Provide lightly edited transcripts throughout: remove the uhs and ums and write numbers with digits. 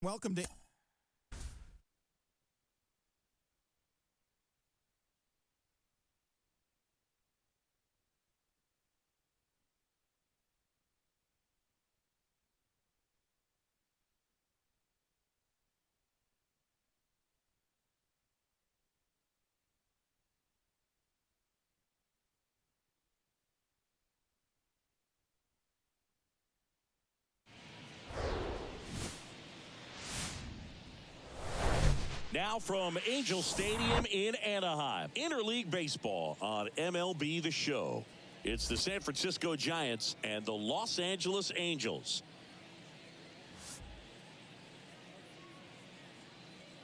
Welcome to Now from Angel Stadium in Anaheim, interleague baseball on MLB The Show. It's the San Francisco Giants and the Los Angeles Angels.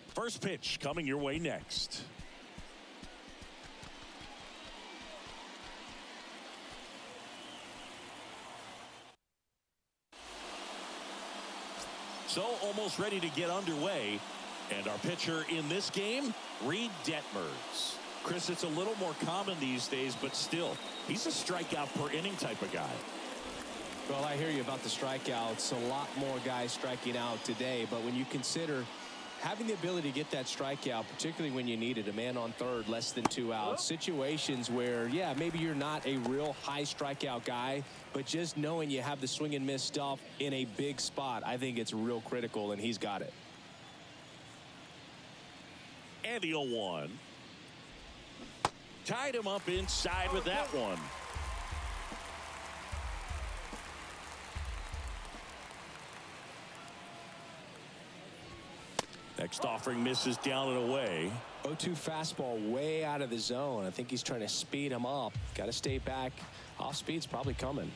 First pitch coming your way next. So almost ready to get underway. And our pitcher in this game, Reed Detmers. Chris, it's a little more common these days, but still, he's a strikeout per inning type of guy. Well, I hear you about the strikeouts. A lot more guys striking out today, but when you consider having the ability to get that strikeout, particularly when you need it, a man on third, less than 2 outs, situations where, yeah, maybe you're not a real high strikeout guy, but just knowing you have the swing and miss stuff in a big spot, I think it's real critical, and he's got it. And the 0-1. Tied him up inside with that one. Next offering misses down and away. 0-2 fastball way out of the zone. I think he's trying to speed him up. Got to stay back. Off speed's probably coming.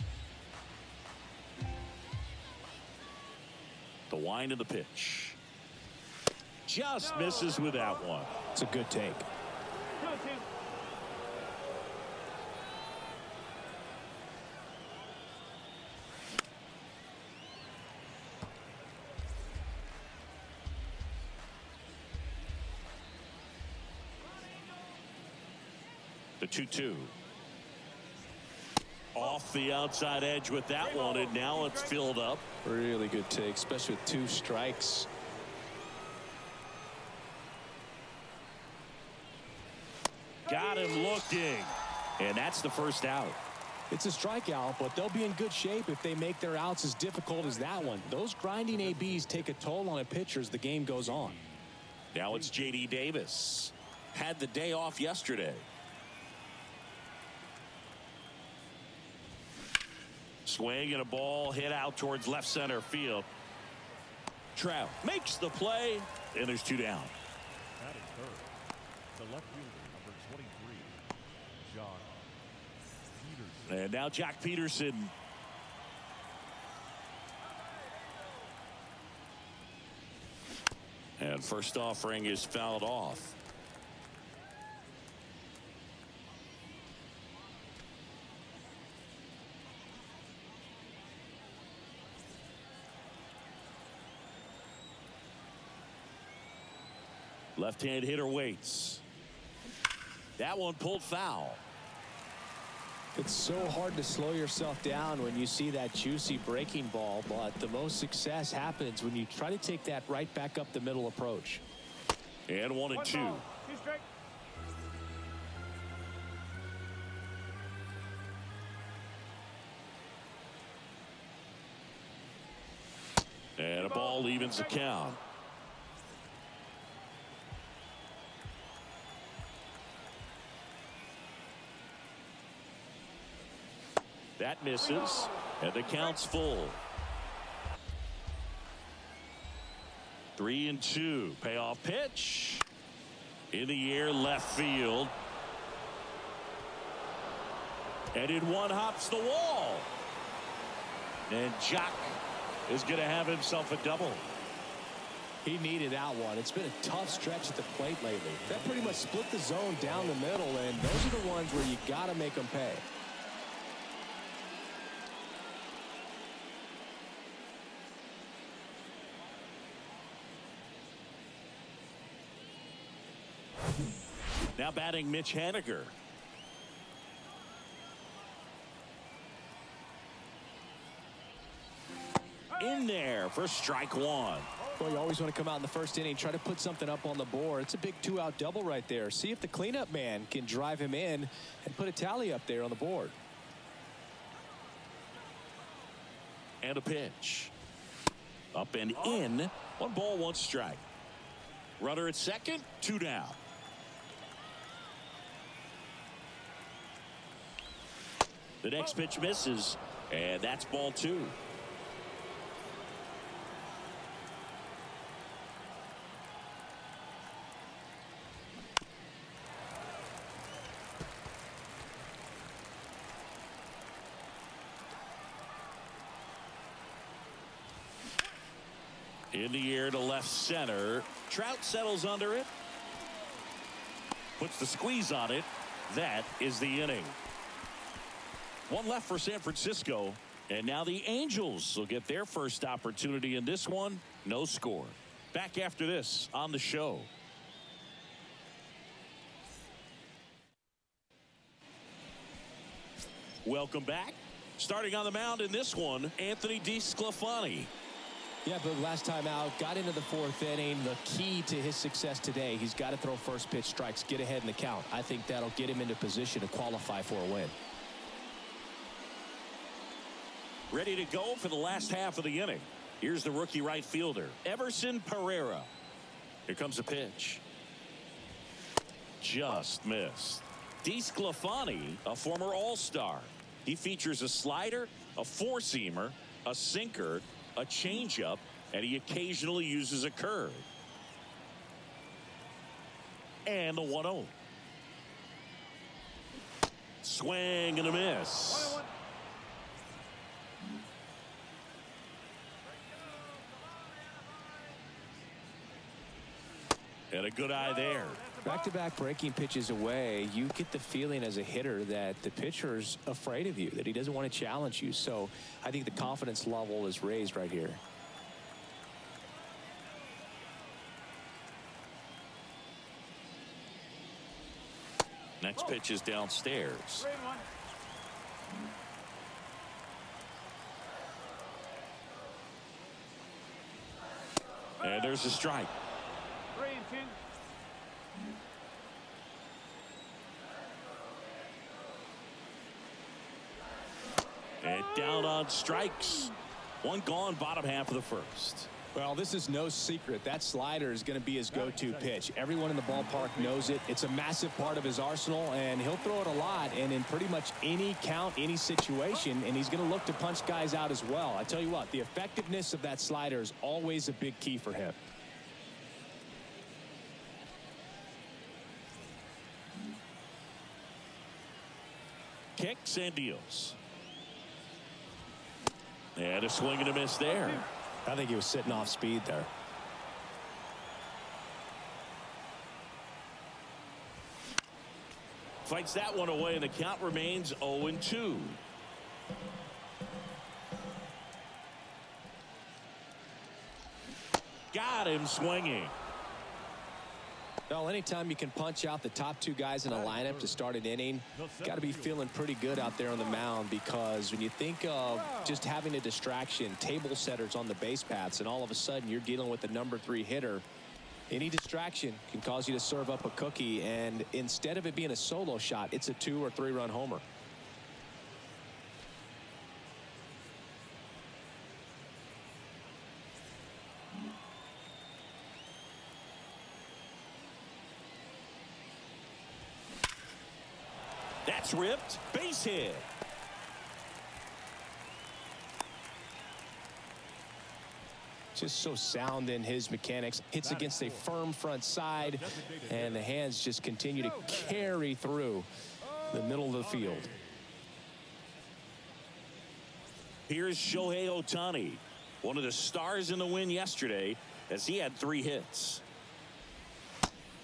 The wind of the pitch. Just misses with that one. It's a good take. The 2-2. Off the outside edge with that one, and now it's filled up. Really good take, especially with 2 strikes. Got him looking, and that's the first out. It's a strikeout, but they'll be in good shape if they make their outs as difficult as that one. Those grinding ABs take a toll on a pitcher as the game goes on. Now it's J.D. Davis. Had the day off yesterday. Swing and a ball hit out towards left center field. Trout makes the play, and there's 2 down. That is third. The left fielder, number 23, Jock Peterson. And now Jock Peterson. And first offering is fouled off. Left-hand hitter waits. That one pulled foul. It's so hard to slow yourself down when you see that juicy breaking ball, but the most success happens when you try to take that right back up the middle approach. And 1-2. And a ball evens the count. That misses, and the count's full. 3-2. Payoff pitch. In the air, left field. And in one hops the wall. And Jock is going to have himself a double. He needed that one. It's been a tough stretch at the plate lately. That pretty much split the zone down the middle, and those are the ones where you got to make them pay. Now batting Mitch Haniger. In there for strike 1. Well, you always want to come out in the first inning, try to put something up on the board. It's a big 2-out double right there. See if the cleanup man can drive him in and put a tally up there on the board. And a pitch. Up and in. 1 ball, 1 strike. Runner at second, 2 down. The next pitch misses, and that's ball 2. In the air to left center. Trout settles under it. Puts the squeeze on it. That is the inning. 1 left for San Francisco. And now the Angels will get their first opportunity in this one. No score. Back after this on the show. Welcome back. Starting on the mound in this one, Anthony DeSclafani. Yeah, but last time out, got into the 4th inning. The key to his success today, he's got to throw first pitch strikes, get ahead in the count. I think that'll get him into position to qualify for a win. Ready to go for the last half of the inning. Here's the rookie right fielder, Everson Pereira. Here comes a pitch. Just missed. DeSclafani, a former All-Star. He features a slider, a four-seamer, a sinker, a changeup, and he occasionally uses a curve. And a 1-0. Swing and a miss. And a good eye there. Back-to-back breaking pitches away, you get the feeling as a hitter that the pitcher's afraid of you, that he doesn't want to challenge you. So I think the confidence level is raised right here. Next pitch is downstairs. And there's a strike. And down on strikes. 1 gone, bottom half of the first. Well, this is no secret. That slider is going to be his go-to pitch. Everyone in the ballpark knows it. It's a massive part of his arsenal, and he'll throw it a lot and in pretty much any count, any situation, and he's going to look to punch guys out as well. I tell you what, the effectiveness of that slider is always a big key for him. Kicks and deals. And a swing and a miss there. I think he was sitting off speed there. Fights that one away, and the count remains 0-2. Got him swinging. Well, anytime you can punch out the top 2 guys in a lineup to start an inning, got to be feeling pretty good out there on the mound, because when you think of just having a distraction, table setters on the base paths, and all of a sudden you're dealing with the number 3 hitter, any distraction can cause you to serve up a cookie, and instead of it being a solo shot, it's a 2 or 3 run homer. That's ripped. Base hit. Just so sound in his mechanics. Hits against a firm front side, and the hands just continue to carry through the middle of the field. Here's Shohei Ohtani, one of the stars in the win yesterday, as he had 3 hits.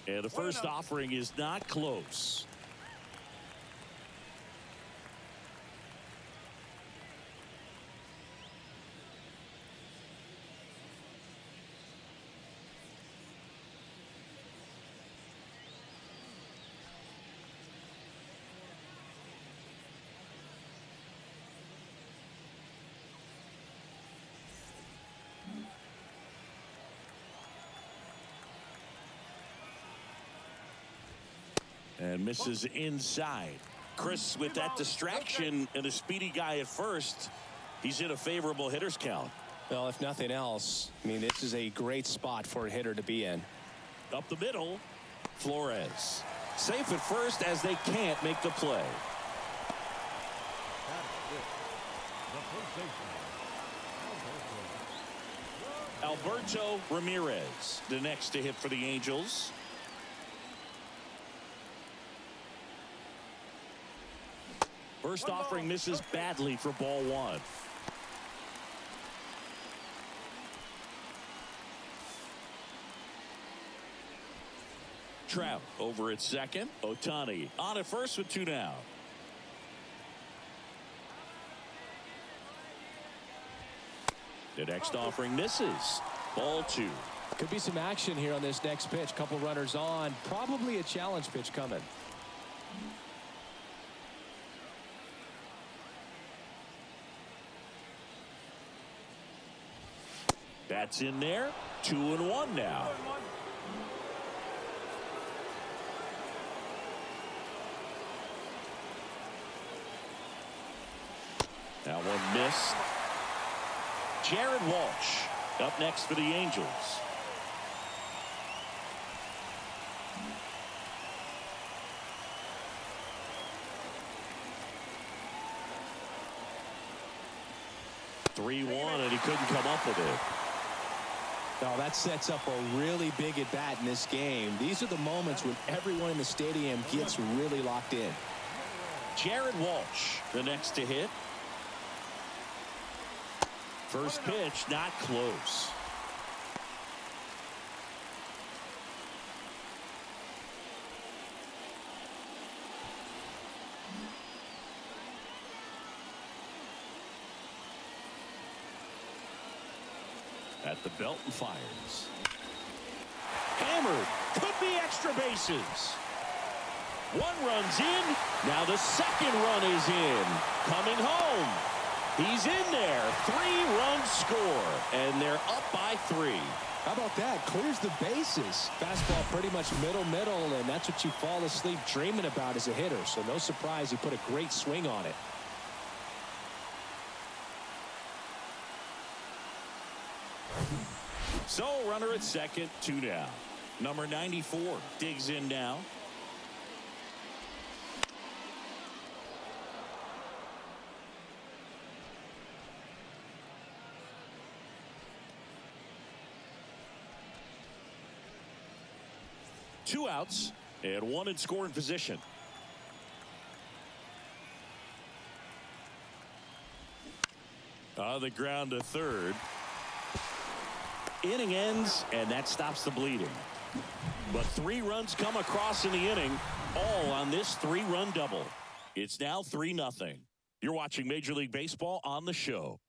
And the first offering is not close. And misses inside. Chris, with that distraction and a speedy guy at first, he's in a favorable hitter's count. Well, if nothing else, I mean, this is a great spot for a hitter to be in. Up the middle, Flores. Safe at first as they can't make the play. Alberto Ramirez, the next to hit for the Angels. First offering misses badly for ball one. Trout over at second. Ohtani on at first with 2 down. The next offering misses. Ball 2. Could be some action here on this next pitch. Couple runners on. Probably a challenge pitch coming. That's in there. 2-1 now. That one missed. Jared Walsh up next for the Angels. (3-1) and he couldn't come up with it. Now that sets up a really big at bat in this game. These are the moments when everyone in the stadium gets really locked in. Jared Walsh, the next to hit. First pitch, not close. At the belt and fires. Hammered. Could be extra bases. 1 run's in. Now the second run is in. Coming home. He's in there. 3-run score. And they're up by 3. How about that? Clears the bases. Fastball pretty much middle, and that's what you fall asleep dreaming about as a hitter. So no surprise he put a great swing on it. So runner at second, 2 down. Number 94 digs in now. Two outs and 1 in scoring position. On the ground to third. Inning ends, and that stops the bleeding. But 3 runs come across in the inning, all on this 3-run double. It's now 3-0. You're watching Major League Baseball on the Show.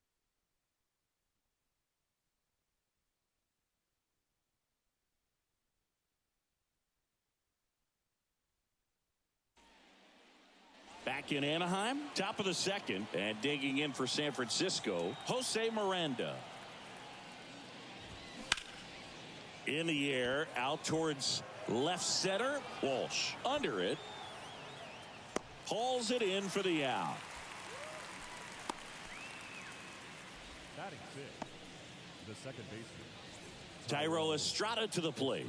Back in Anaheim, top of the second, and digging in for San Francisco, Jose Miranda. In the air, out towards left center. Walsh under it. Hauls it in for the out. Batting 6, the second baseman, Thairo Estrada to the plate.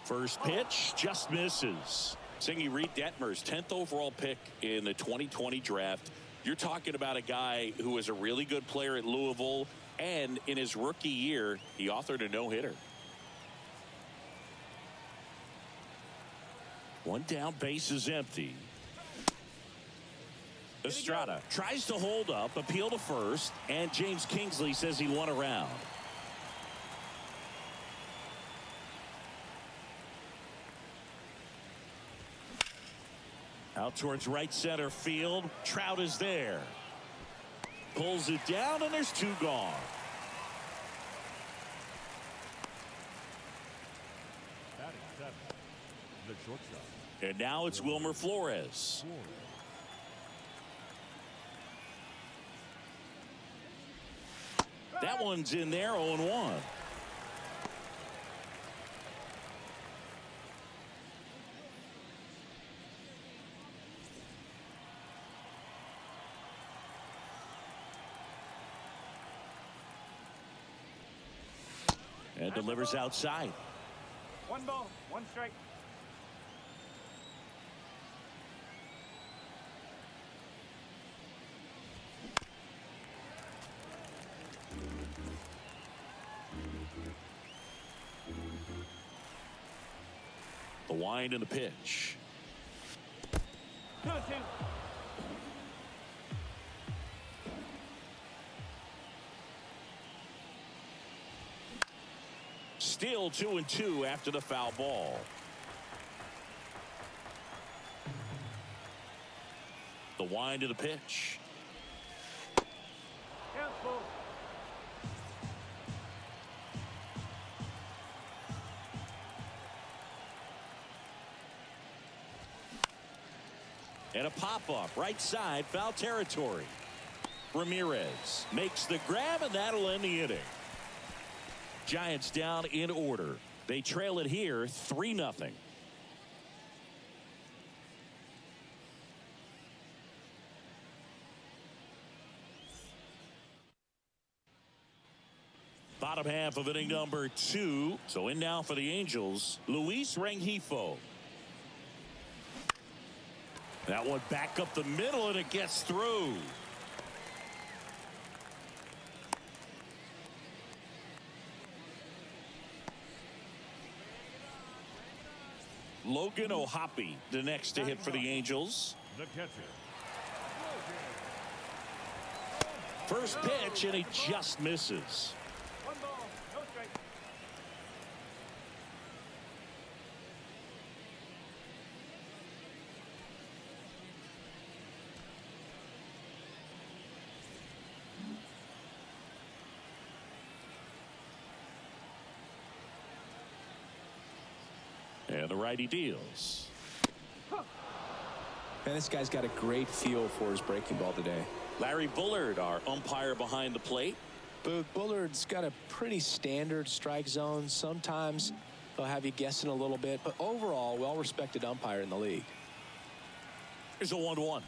First pitch just misses. Singy Reed Detmer's 10th overall pick in the 2020 draft. You're talking about a guy who was a really good player at Louisville, and in his rookie year, he authored a no-hitter. 1 down, base is empty. Estrada tries to hold up, appeal to first, and James Kingsley says he won a round. Out towards right center field. Trout is there. Pulls it down, and there's 2 gone. batting 7, the shortstop. And now it's Wilmer Flores. That one's in there, 0-1. And delivers outside. 1 ball, 1 strike. The wind and the pitch. 2-2. Still 2-2 after the foul ball. The wind of the pitch. Careful. And a pop-up right side, foul territory. Ramirez makes the grab, and that'll end the inning. Giants down in order. They trail it here 3-0. Bottom half of inning number 2. So in now for the Angels, Luis Rengifo. That one back up the middle, and it gets through. Logan O'Hoppe, the next to hit for the Angels. The catcher. First pitch, and he just misses. 1 ball, no strike. And the righty deals. And this guy's got a great feel for his breaking ball today. Larry Bullard, our umpire behind the plate. Bullard's got a pretty standard strike zone. Sometimes they'll have you guessing a little bit, but overall, well-respected umpire in the league. Here's a 1-1.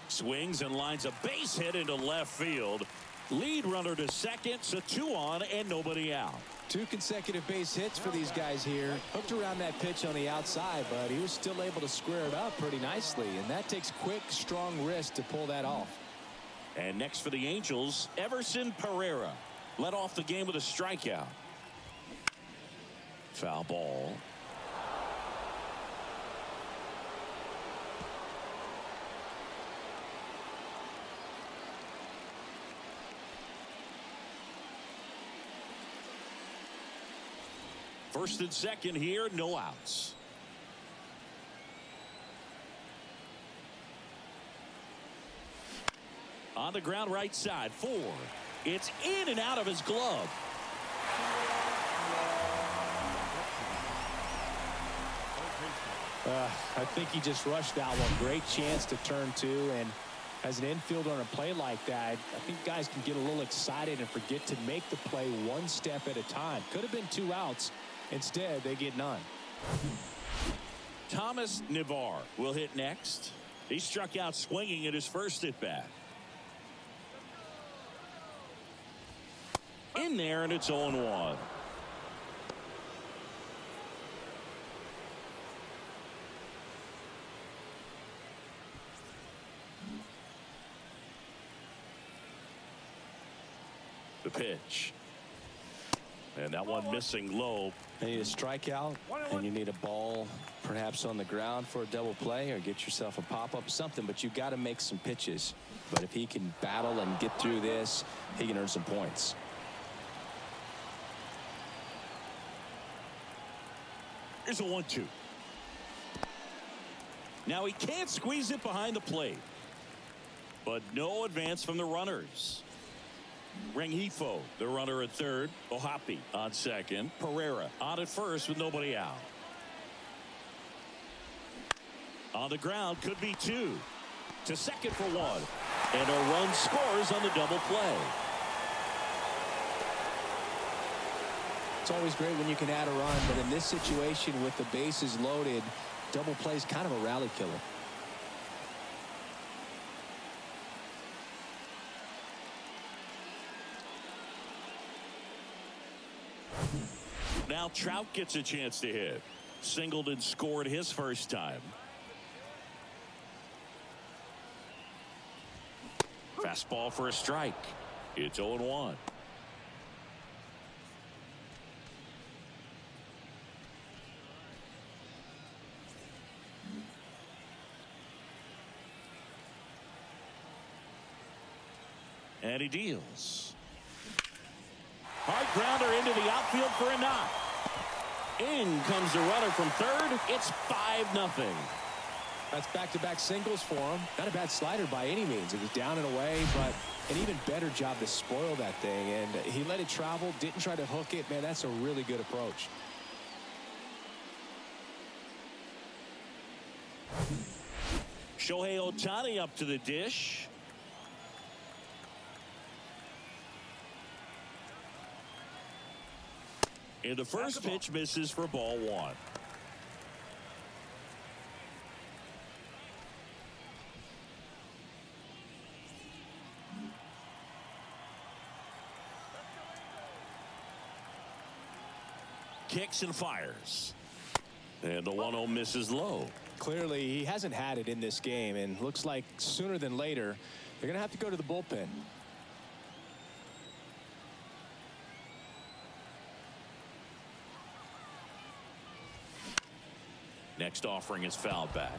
Swings and lines a base hit into left field. Lead runner to second, so 2 on and nobody out. 2 consecutive base hits for these guys here. Hooked around that pitch on the outside, but he was still able to square it up pretty nicely, and that takes quick, strong wrist to pull that off. And next for the Angels, Everson Pereira led off the game with a strikeout. Foul ball. First and second here, no outs. On the ground right side, 4. It's in and out of his glove. I think he just rushed that one. Great chance to turn 2, and as an infielder on a play like that, I think guys can get a little excited and forget to make the play one step at a time. Could have been 2 outs. Instead, they get none. Thomas Navar will hit next. He struck out swinging at his first at bat. In there, and it's 0-1. The pitch. And that one missing low. You need a strikeout, and you need a ball perhaps on the ground for a double play, or get yourself a pop-up, something, but you got to make some pitches. But if he can battle and get through this, he can earn some points. Here's a 1-2. Now he can't squeeze it behind the plate, but no advance from the runners. Rengifo, the runner at third. O'Hoppe on second. Pereira on at first with nobody out. On the ground, could be 2. To second for 1. And a run scores on the double play. it's always great when you can add a run, but in this situation with the bases loaded, double play is kind of a rally killer. Now Trout gets a chance to hit. Singleton scored his first time. Fastball for a strike. It's 0-1. And he deals. Hard grounder into the outfield for a knock. In comes the runner from third. It's 5-0. That's back-to-back singles for him. Not a bad slider by any means. It was down and away, but an even better job to spoil that thing. And he let it travel, didn't try to hook it. Man, that's a really good approach. Shohei Ohtani up to the dish. And the first pitch misses for ball 1. Kicks and fires. And the 1-0 misses low. Clearly, he hasn't had it in this game, and looks like sooner than later, they're going to have to go to the bullpen. Next offering is fouled back.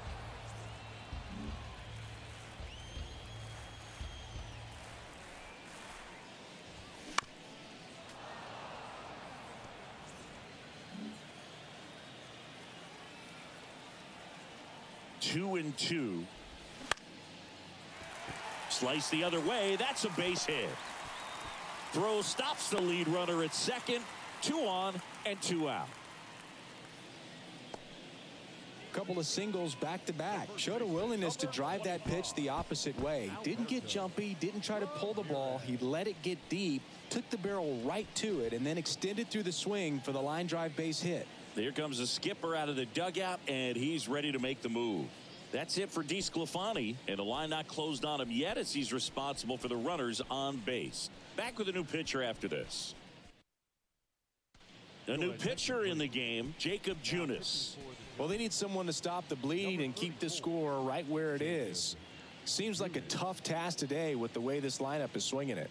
Two and two. Slice the other way. That's a base hit. Throw stops the lead runner at second. 2 on and 2 out. Couple of singles back-to-back. Showed a willingness to drive that pitch the opposite way. Didn't get jumpy, didn't try to pull the ball. He let it get deep, took the barrel right to it, and then extended through the swing for the line drive base hit. Here comes the skipper out of the dugout, and he's ready to make the move. That's it for DeSclafani, and the line not closed on him yet as he's responsible for the runners on base. Back with a new pitcher after this. A new pitcher in the game, Jacob Junis. Well, they need someone to stop the bleed and keep the score right where it is. Seems like a tough task today with the way this lineup is swinging it.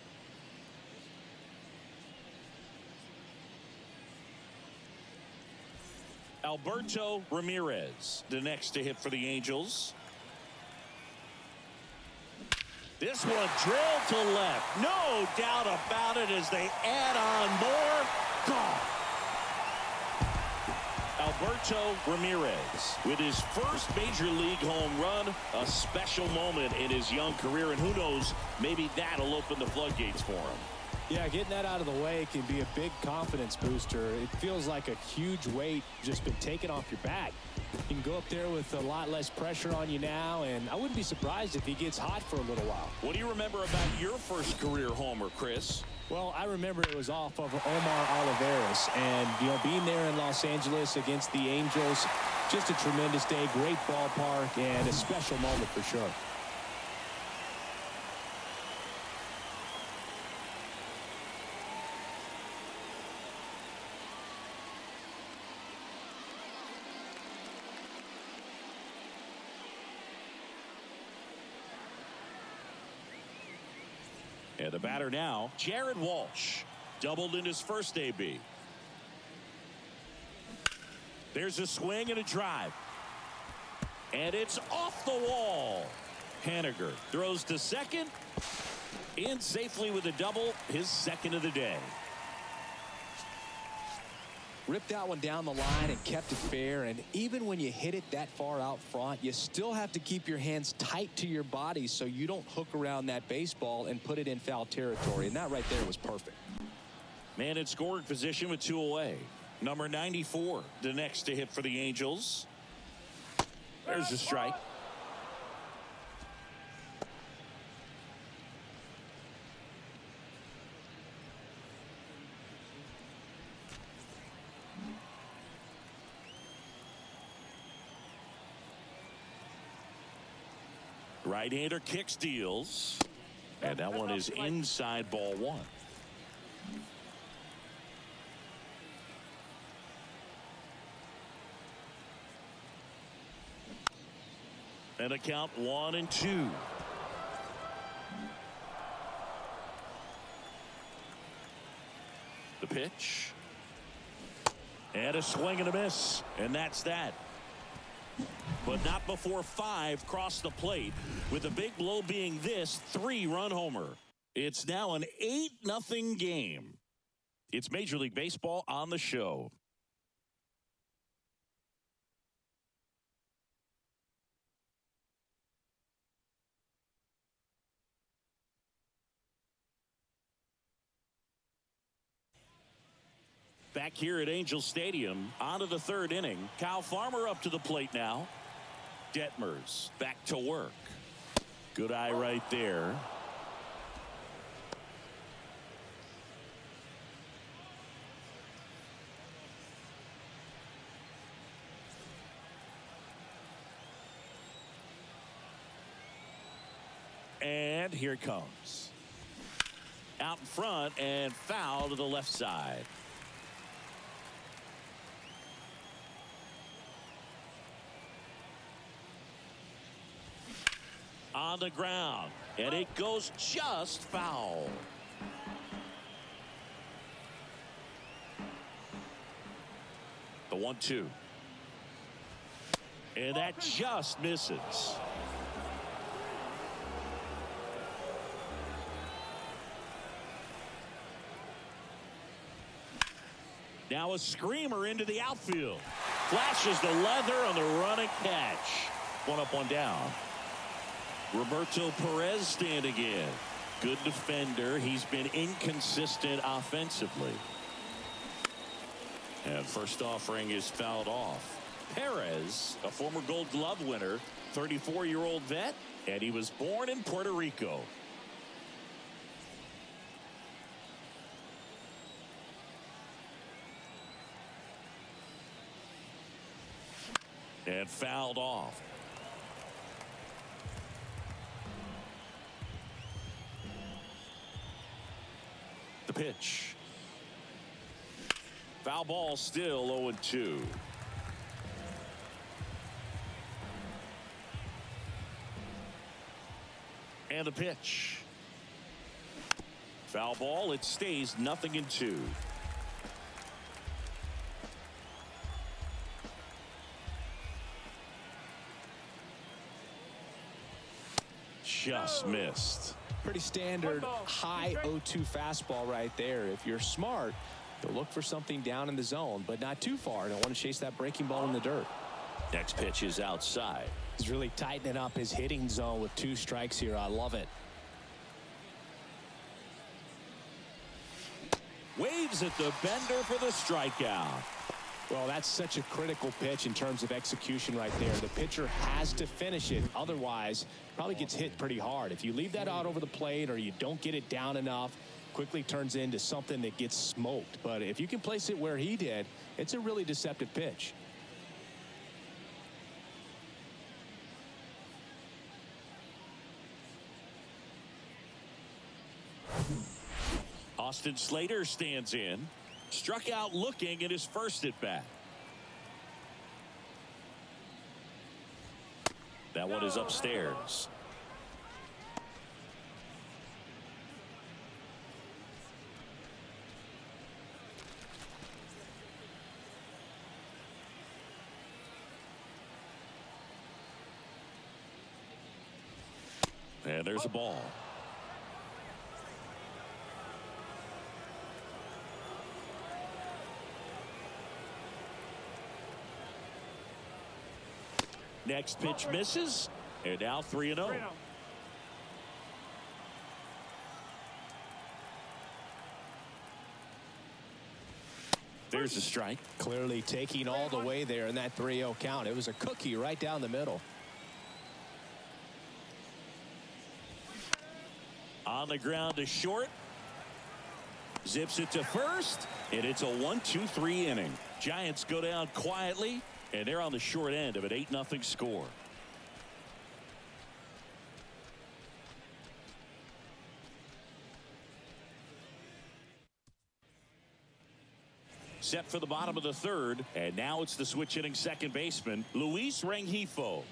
Alberto Ramirez, the next to hit for the Angels. This one drilled to left. No doubt about it as they add on more. Gone. Alberto Ramirez with his first major league home run, a special moment in his young career, and who knows, maybe that'll open the floodgates for him. Yeah, getting that out of the way can be a big confidence booster. It feels like a huge weight just been taken off your back. You can go up there with a lot less pressure on you now, and I wouldn't be surprised if he gets hot for a little while. What do you remember about your first career homer, Chris? Well, I remember it was off of Omar Oliveras, and, you know, being there in Los Angeles against the Angels, just a tremendous day, great ballpark, and a special moment for sure. And the batter now, Jared Walsh, doubled in his first AB. There's a swing and a drive. And it's off the wall. Haniger throws to second. In safely with a double, his second of the day. Ripped that one down the line and kept it fair, and even when you hit it that far out front, you still have to keep your hands tight to your body so you don't hook around that baseball and put it in foul territory, and that right there was perfect. Man in scoring position with 2 away. Number 94, the next to hit for the Angels. There's a strike. Right-hander kicks, deals. And that one is inside ball one. And a count 1-2. The pitch. And a swing and a miss. And that's that. But not before 5 cross the plate, with the big blow being this 3-run homer. It's now an 8-0 game. It's Major League Baseball on the show. Back here at Angel Stadium, on to the 3rd inning. Kyle Farmer up to the plate now. Detmers back to work. Good eye right there. And here it comes. Out in front and foul to the left side. On the ground, and it goes just foul. The 1-2. And that just misses. Now a screamer into the outfield. Flashes the leather on the running catch. One up, one down. Roberto Perez standing in. Good defender. He's been inconsistent offensively. And first offering is fouled off. Perez, a former Gold Glove winner, 34-year-old vet, and he was born in Puerto Rico. And fouled off. The pitch. Foul ball, still 0-2. And the pitch. Foul ball, it stays 0-2. Just missed. Pretty standard high 0-2 fastball right there. If you're smart, you'll look for something down in the zone, but not too far. Don't want to chase that breaking ball in the dirt. Next pitch is outside. He's really tightening up his hitting zone with 2 strikes here. I love it. Waves at the bender for the strikeout. Well, that's such a critical pitch in terms of execution right there. The pitcher has to finish it. Otherwise, probably gets hit pretty hard. If you leave that out over the plate or you don't get it down enough, quickly turns into something that gets smoked. But if you can place it where he did, it's a really deceptive pitch. Austin Slater stands in. Struck out looking at his first at bat. That one is upstairs. And there's a ball. Next pitch misses, and now 3-0. There's a strike. Clearly taking all the way there in that 3-0 count. It was a cookie right down the middle. On the ground to short. Zips it to first, and it's a 1-2-3 inning. Giants go down quietly, and they're on the short end of an 8-0 score. set for the bottom of the third. And now it's the switch-hitting second baseman, Luis Rengifo.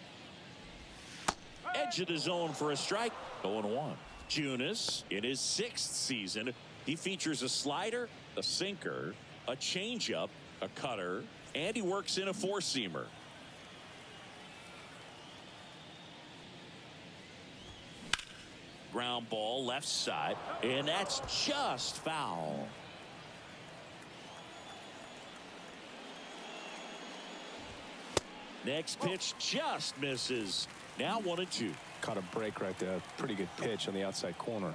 Edge of the zone for a strike. 0-1. Junis, in his 6th season, he features a slider, a sinker, a changeup, a cutter, and he works in a four-seamer. Ground ball left side, and that's just foul. Next pitch just misses. Now 1-2. Caught a break right there. Pretty good pitch on the outside corner.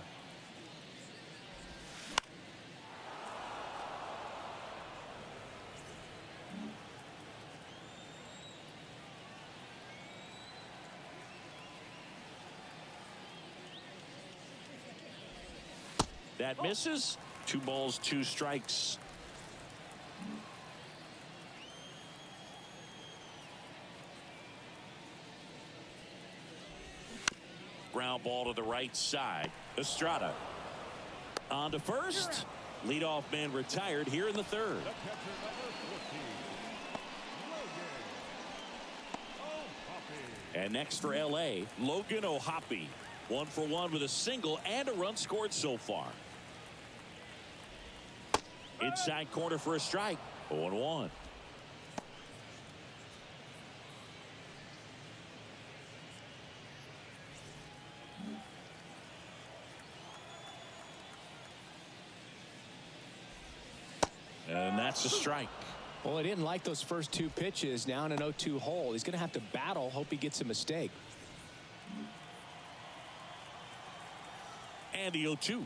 That misses. 2 balls, 2 strikes. Ground ball to the right side. Estrada on to first. Leadoff man retired here in the third. The catcher, number 14, Logan O'Hoppe. And next for L.A., Logan O'Hoppe. 1 for 1 with a single and a run scored so far. Inside corner for a strike. 0-1. And that's a strike. Well, he didn't like those first 2 pitches. Now in an 0-2 hole. He's going to have to battle. Hope he gets a mistake. And the 0-2.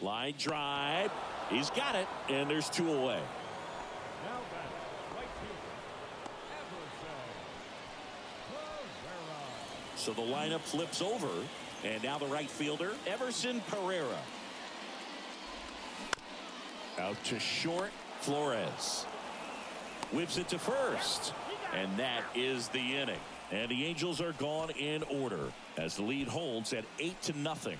Line drive. He's got it. And there's 2 away. Now batting, right fielder, Everson Pereira. So the lineup flips over. And now the right fielder, Everson Pereira. Out to short, Flores. Whips it to first. And that is the inning. And the Angels are gone in order as the lead holds at 8-0.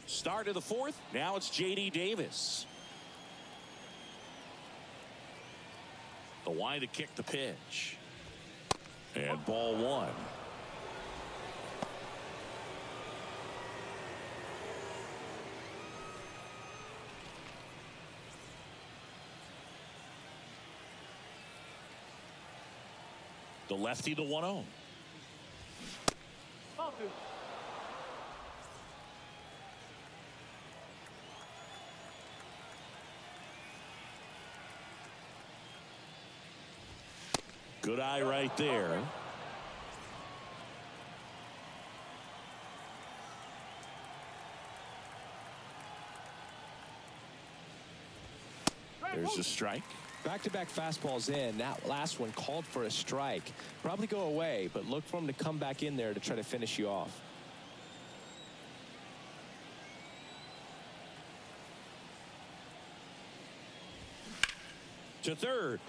Start of the 4th. Now it's J.D. Davis. The wind to kick the pitch. And ball 1. The lefty, the 1-0. Good eye right there. There's a strike. Back-to-back fastballs in. That last one called for a strike. Probably go away, but look for him to come back in there to try to finish you off. To third.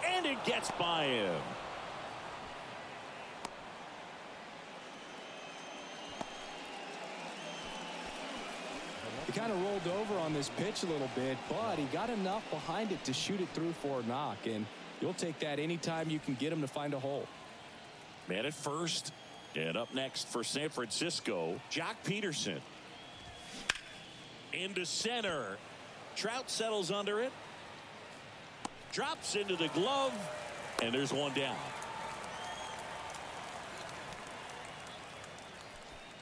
And it gets by him. He kind of rolled over on this pitch a little bit, but he got enough behind it to shoot it through for a knock, and you'll take that anytime you can get him to find a hole. Man at first. And up next for San Francisco, Jock Peterson. Into center. Trout settles under it. Drops into the glove. And there's one down.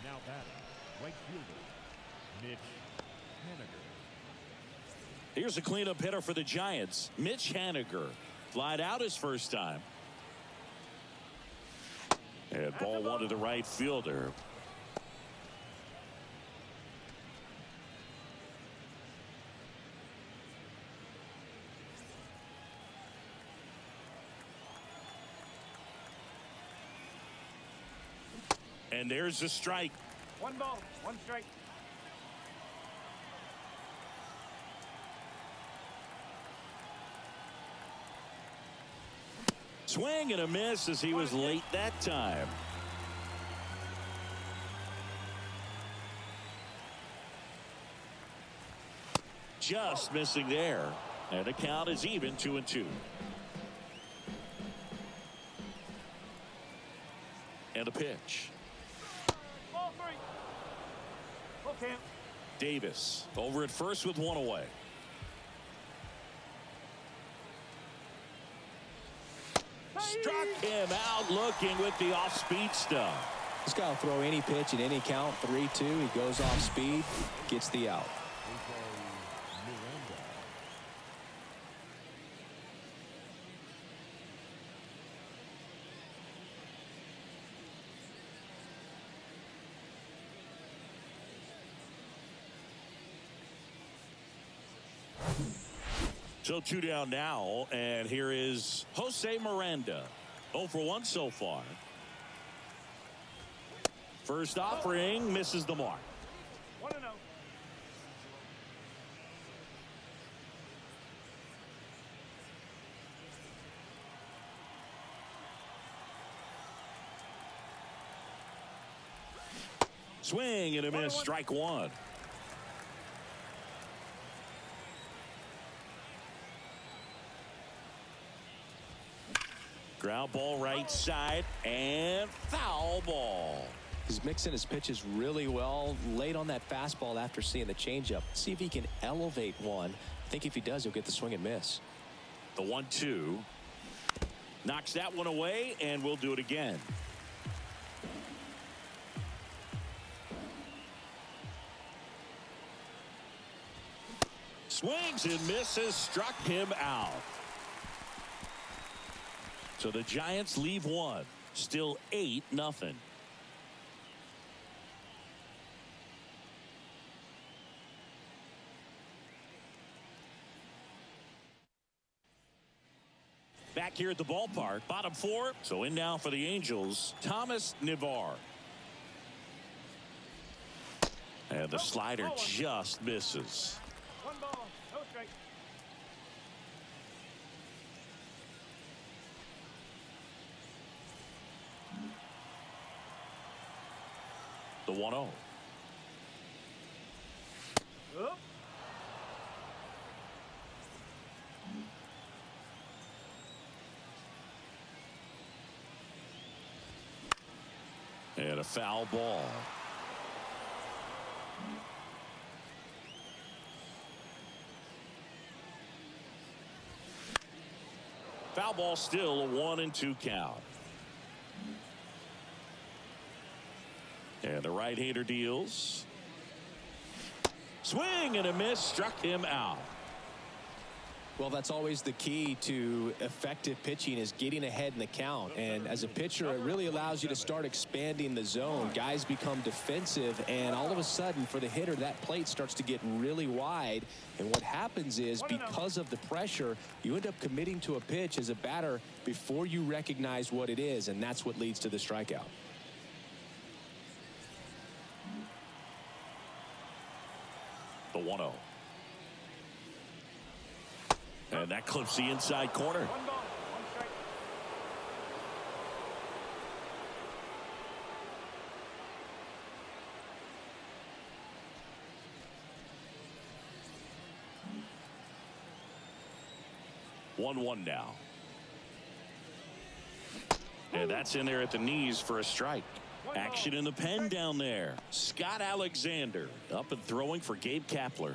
Now batting, right fielder, Mitch Haniger. Here's a cleanup hitter for the Giants, Mitch Haniger. Flied out his first time. And ball 1 to the right fielder. And there's a strike. 1 ball, 1 strike. Swing and a miss as he was late that time. Just missing there. And the count is even 2-2. And a pitch. Ball three. Full count. Davis over at first with one away. Struck him out looking with the off-speed stuff. This guy will throw any pitch at any count. 3-2. He goes off speed, gets the out. So 2 down now, and here is Jose Miranda. 0 for 1 so far. First offering misses the mark. 1-0. Swing and a miss, strike one. Ground ball right side and foul ball. He's mixing his pitches really well. Late on that fastball after seeing the changeup. See if he can elevate one. I think if he does, he'll get the swing and miss. The 1-2 knocks that one away, and we'll do it again. Swings and misses, struck him out. So the Giants leave one. Still 8-0. Back here at the ballpark, bottom four. So in now for the Angels, Thomas Navar. And the slider just misses. 1 ball, no strike. The 1-0. Up. And a foul ball. Foul ball, still a 1-2 count. And the right-hander deals. Swing and a miss, struck him out. Well, that's always the key to effective pitching, is getting ahead in the count. And as a pitcher, it really allows you to start expanding the zone. Guys become defensive, and all of a sudden, for the hitter, that plate starts to get really wide. And what happens is, because of the pressure, you end up committing to a pitch as a batter before you recognize what it is, and that's what leads to the strikeout. The 1-0. And that clips the inside corner. 1 ball, 1 strike. One now. And that's in there at the knees for a strike. Action in the pen down there. Scott Alexander up and throwing for Gabe Kapler.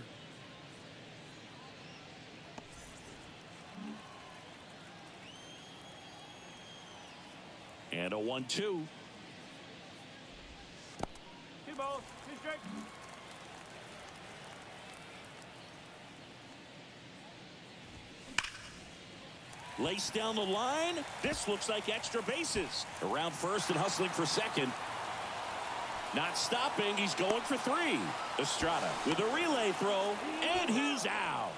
And a 1-2. 2 balls, 2 strikes. Laced down the line. This looks like extra bases. Around first and hustling for second. Not stopping. He's going for 3. Estrada with a relay throw, and he's out.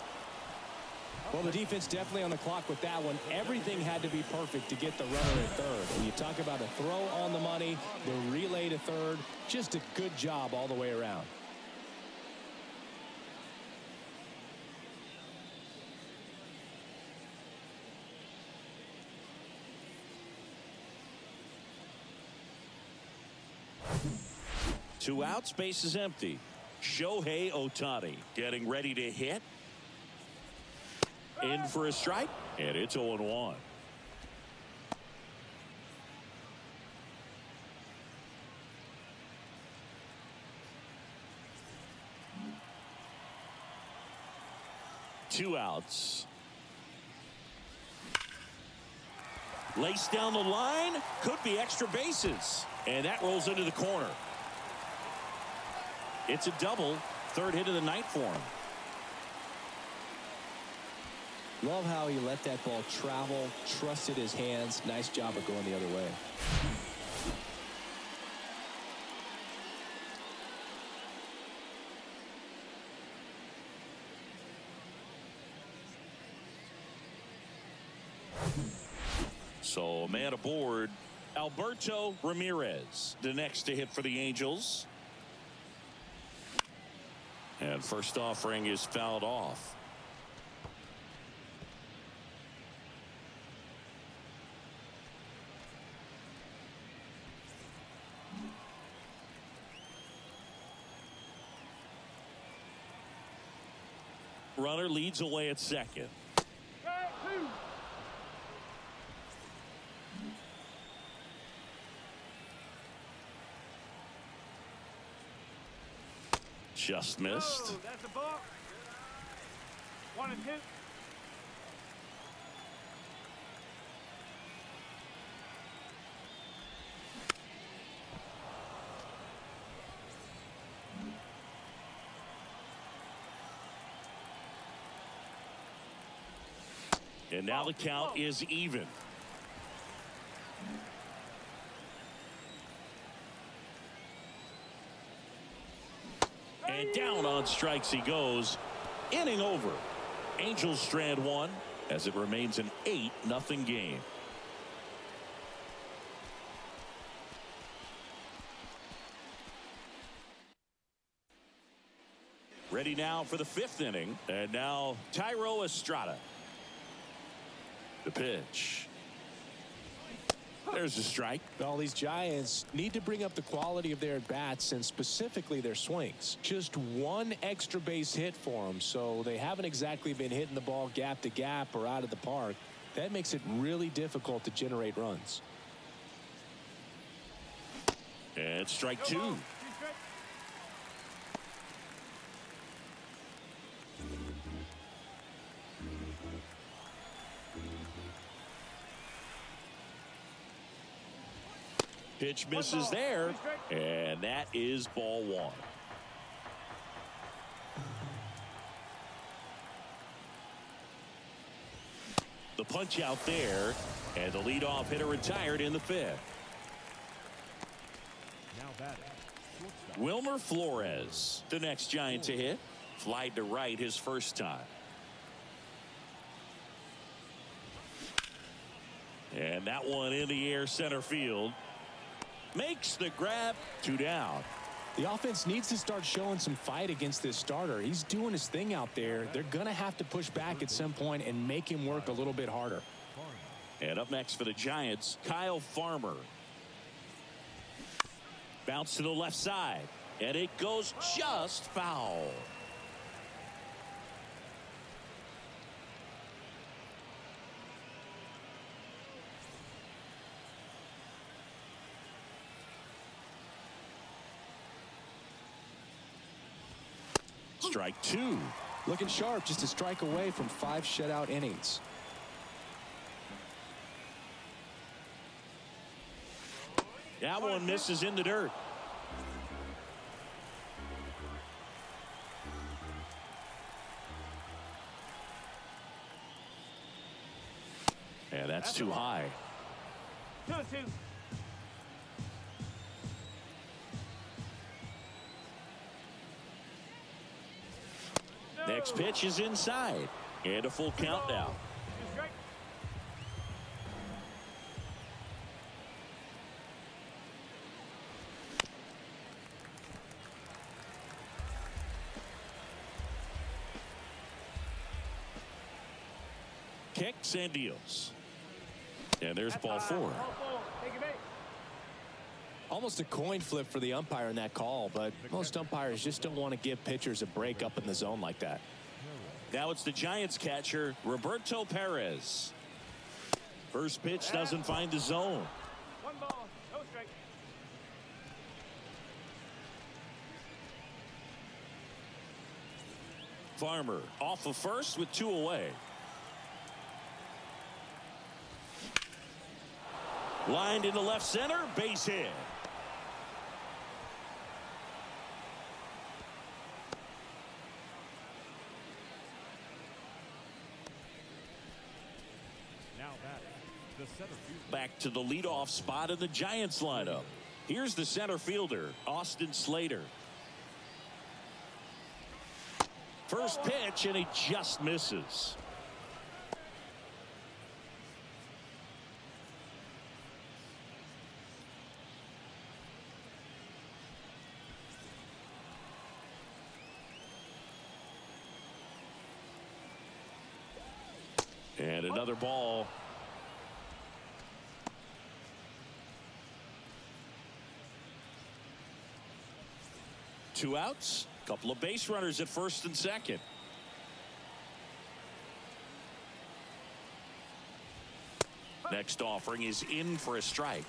Well, the defense definitely on the clock with that one. Everything had to be perfect to get the runner at third. When you talk about a throw on the money, the relay to third, just a good job all the way around. 2 outs, base is empty. Shohei Ohtani getting ready to hit. In for a strike, and it's 0-1. Two outs. Lace down the line. Could be extra bases. And that rolls into the corner. It's a double. Third hit of the night for him. Love how he let that ball travel, trusted his hands. Nice job of going the other way. So, man aboard, Alberto Ramirez, the next to hit for the Angels. And first offering is fouled off. Runner leads away at second. Just missed. Oh, that's a ball. 1 and 2. And now the count is even. And down on strikes he goes. Inning over. Angels strand 1 as it remains an 8-0 game. Ready now for the 5th inning. And now Thairo Estrada. The pitch. There's a strike. Well, these Giants need to bring up the quality of their at-bats and specifically their swings. Just 1 extra base hit for them, so they haven't exactly been hitting the ball gap to gap or out of the park. That makes it really difficult to generate runs. And strike 2. Pitch misses there, and that is ball 1. The punch out there, and the leadoff hitter retired in the 5th. Now batting, shortstop. Wilmer Flores, the next Giant to hit. Flied to right his first time. And that one in the air center field. Makes the grab. 2 down. The offense needs to start showing some fight against this starter. He's doing his thing out there. They're going to have to push back at some point and make him work a little bit harder. And up next for the Giants, Kyle Farmer. Bounce to the left side. And it goes just foul. Strike 2. Looking sharp, just a strike away from 5 shutout innings. That one misses in the dirt. And that's too high. 2-2. Next pitch is inside. And a full count now. Kicks and deals. And there's ball 4. Almost a coin flip for the umpire in that call, but most umpires just don't want to give pitchers a break up in the zone like that. Now it's the Giants catcher, Roberto Perez. First pitch doesn't find the zone. 1 ball, no strike. Farmer off of first with 2 away. Lined into left center, base hit. Now batting, the center fielder. Back to the leadoff spot in the Giants lineup. Here's the center fielder, Austin Slater. First pitch, and he just misses. And another ball. Two outs. Couple of base runners at first and second. Next offering is in for a strike.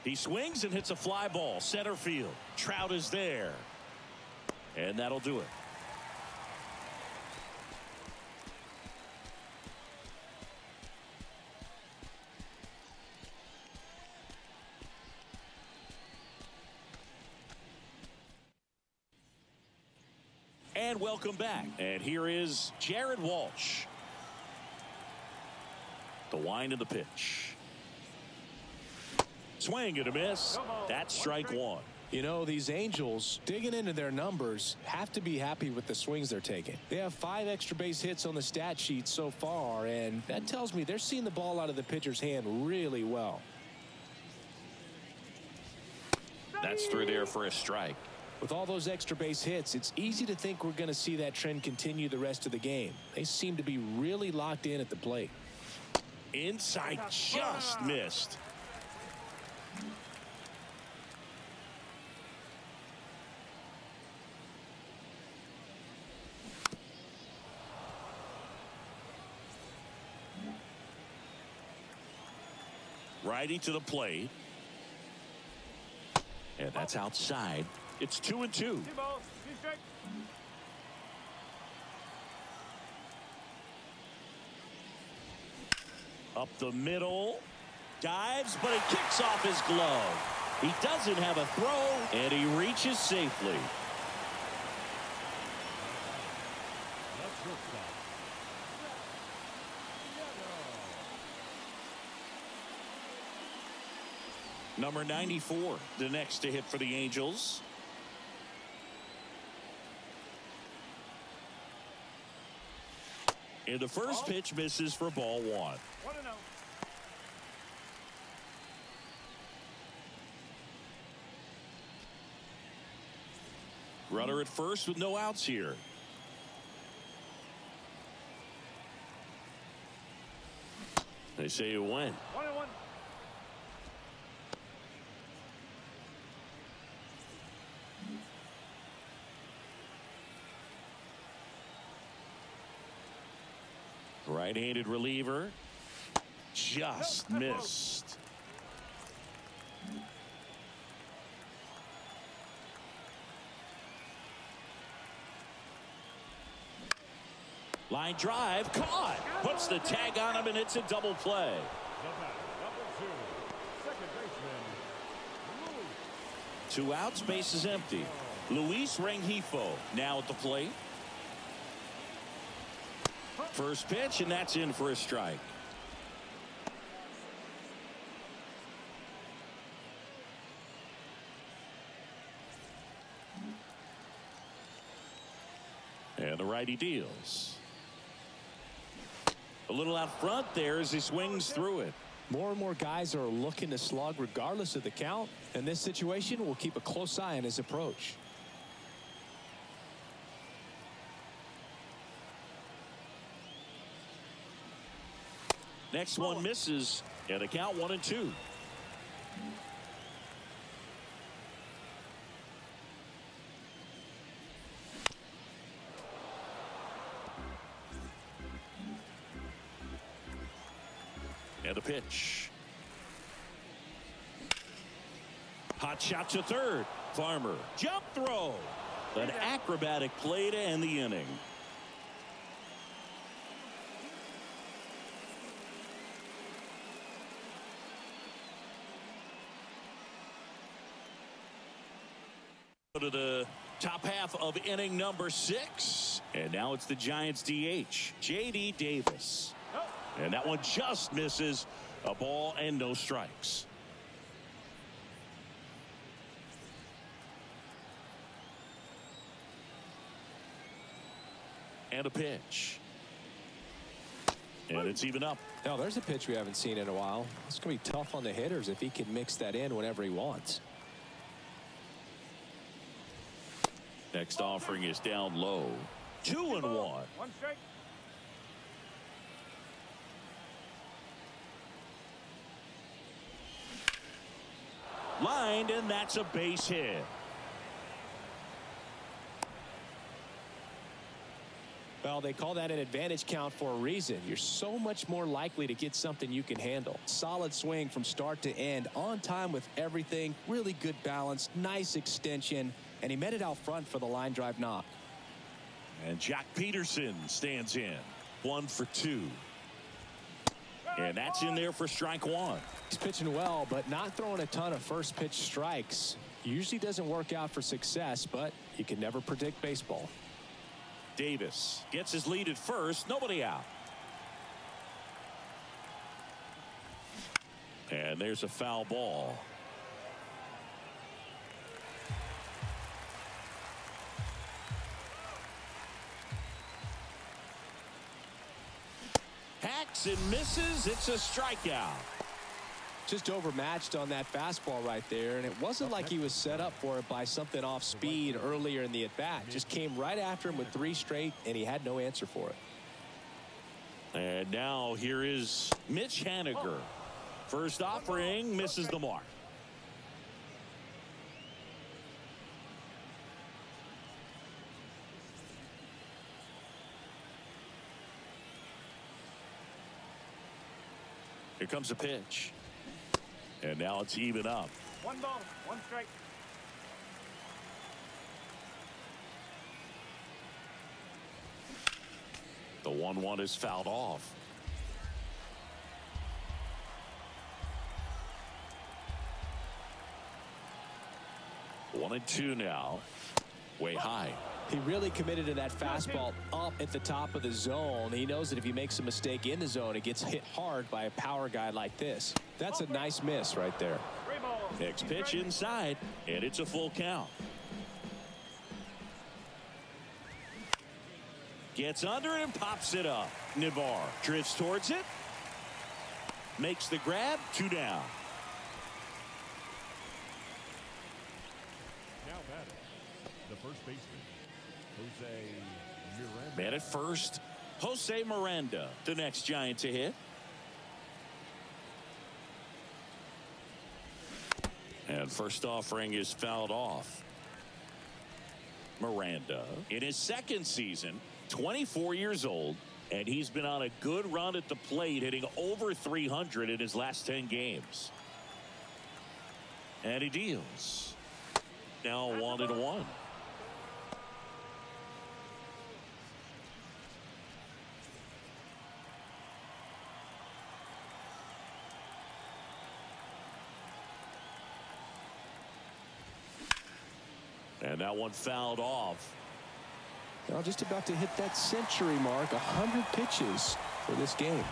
He swings and hits a fly ball center field. Trout is there, and that'll do it. And welcome back. And here is Jared Walsh. The wind of the pitch. Swing and a miss. That's strike 1. You know, these Angels, digging into their numbers, have to be happy with the swings they're taking. They have 5 extra base hits on the stat sheet so far, and that tells me they're seeing the ball out of the pitcher's hand really well. That's through there for a strike. With all those extra base hits, it's easy to think we're going to see that trend continue the rest of the game. They seem to be really locked in at the plate. Inside, just missed. Righty to the plate. And that's outside. It's 2-2. 2 balls, 2 strikes. Up the middle. Dives, but it kicks off his glove. He doesn't have a throw, and he reaches safely. That's shortstop. Number 94, the next to hit for the Angels. And the first pitch misses for ball 1. 1-0. Runner at first with no outs here. They say it went. 1-1. Right-handed reliever. Just missed. Line drive, caught. Puts the tag on him, and it's a double play. The batter, number 2, second baseman, Luis. 2 outs, base is empty. Luis Rengifo now at the plate. First pitch, and that's in for a strike. And the righty deals. A little out front there as he swings through it. More and more guys are looking to slug regardless of the count, and this situation will keep a close eye on his approach. Next one misses, and a count 1-2. And a pitch. Hot shot to third. Farmer. Jump throw. An acrobatic play to end the inning. To the top half of inning number 6. And now it's the Giants DH, J.D. Davis. And that one just misses. A ball and no strikes. And a pitch. And it's even up. Now there's a pitch we haven't seen in a while. It's going to be tough on the hitters if he can mix that in whenever he wants. Next offering is down low. 2-1. One strike. Lined, and that's a base hit. Well, they call that an advantage count for a reason. You're so much more likely to get something you can handle. Solid swing from start to end, on time with everything, really good balance, nice extension, and he met it out front for the line drive knock. And Jack Peterson stands in. 1 for 2. And that's in there for strike 1. He's pitching well, but not throwing a ton of first pitch strikes. Usually doesn't work out for success, but you can never predict baseball. Davis gets his lead at first. Nobody out. And there's a foul ball. Hacks and misses. It's a strikeout. Just overmatched on that fastball right there, and it wasn't like he was set up for it by something off speed earlier in the at-bat. Just came right after him with 3 straight, and he had no answer for it. And now here is Mitch Haniger. First offering misses the mark. Here comes a pitch. And now it's even up. 1 ball, 1 strike. The 1-1 is fouled off. One and 2 now. Way high. He really committed to that fastball up at the top of the zone. He knows that if he makes a mistake in the zone, it gets hit hard by a power guy like this. That's a nice miss right there. 3 balls. Next pitch inside, and it's a full count. Gets under it and pops it up. Navar drifts towards it. Makes the grab. 2 down. Now batting, the first baseman, Jose Miranda. Man at first, Jose Miranda, the next Giant to hit. And first offering is fouled off. Miranda in his second season, 24 years old, and he's been on a good run at the plate, hitting over 300 in his last 10 games. And he deals. Now 1-1. And that one fouled off. Well, just about to hit that century mark, 100 pitches for this game.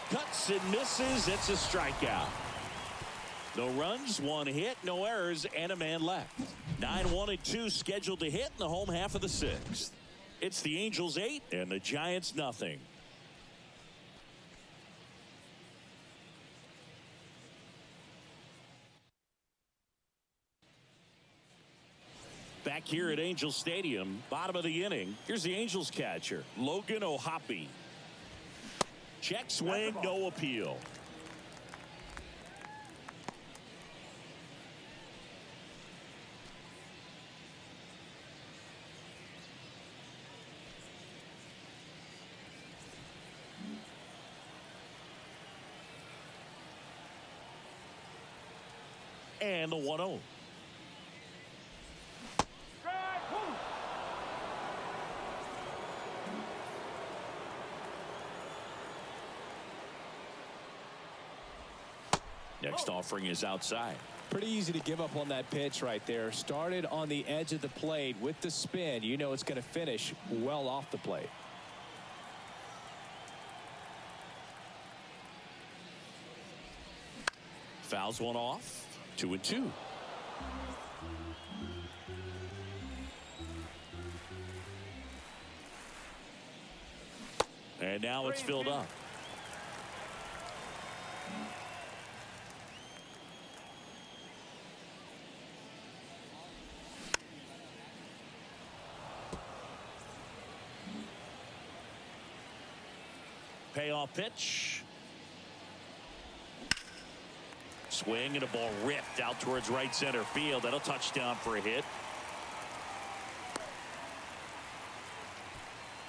Cuts and misses. It's a strikeout. No runs, 1 hit, no errors, and a man left. 9-1-2 scheduled to hit in the home half of the 6th. It's the Angels 8 and the Giants nothing. Back here at Angel Stadium, bottom of the inning, here's the Angels catcher, Logan O'Hoppe. Check swing, no appeal. And the 1-0. Next offering is outside. Pretty easy to give up on that pitch right there. Started on the edge of the plate with the spin. You know it's going to finish well off the plate. Fouls one off. 2-2. And now it's filled up. Payoff pitch. Swing and a ball ripped out towards right center field. That'll touchdown for a hit.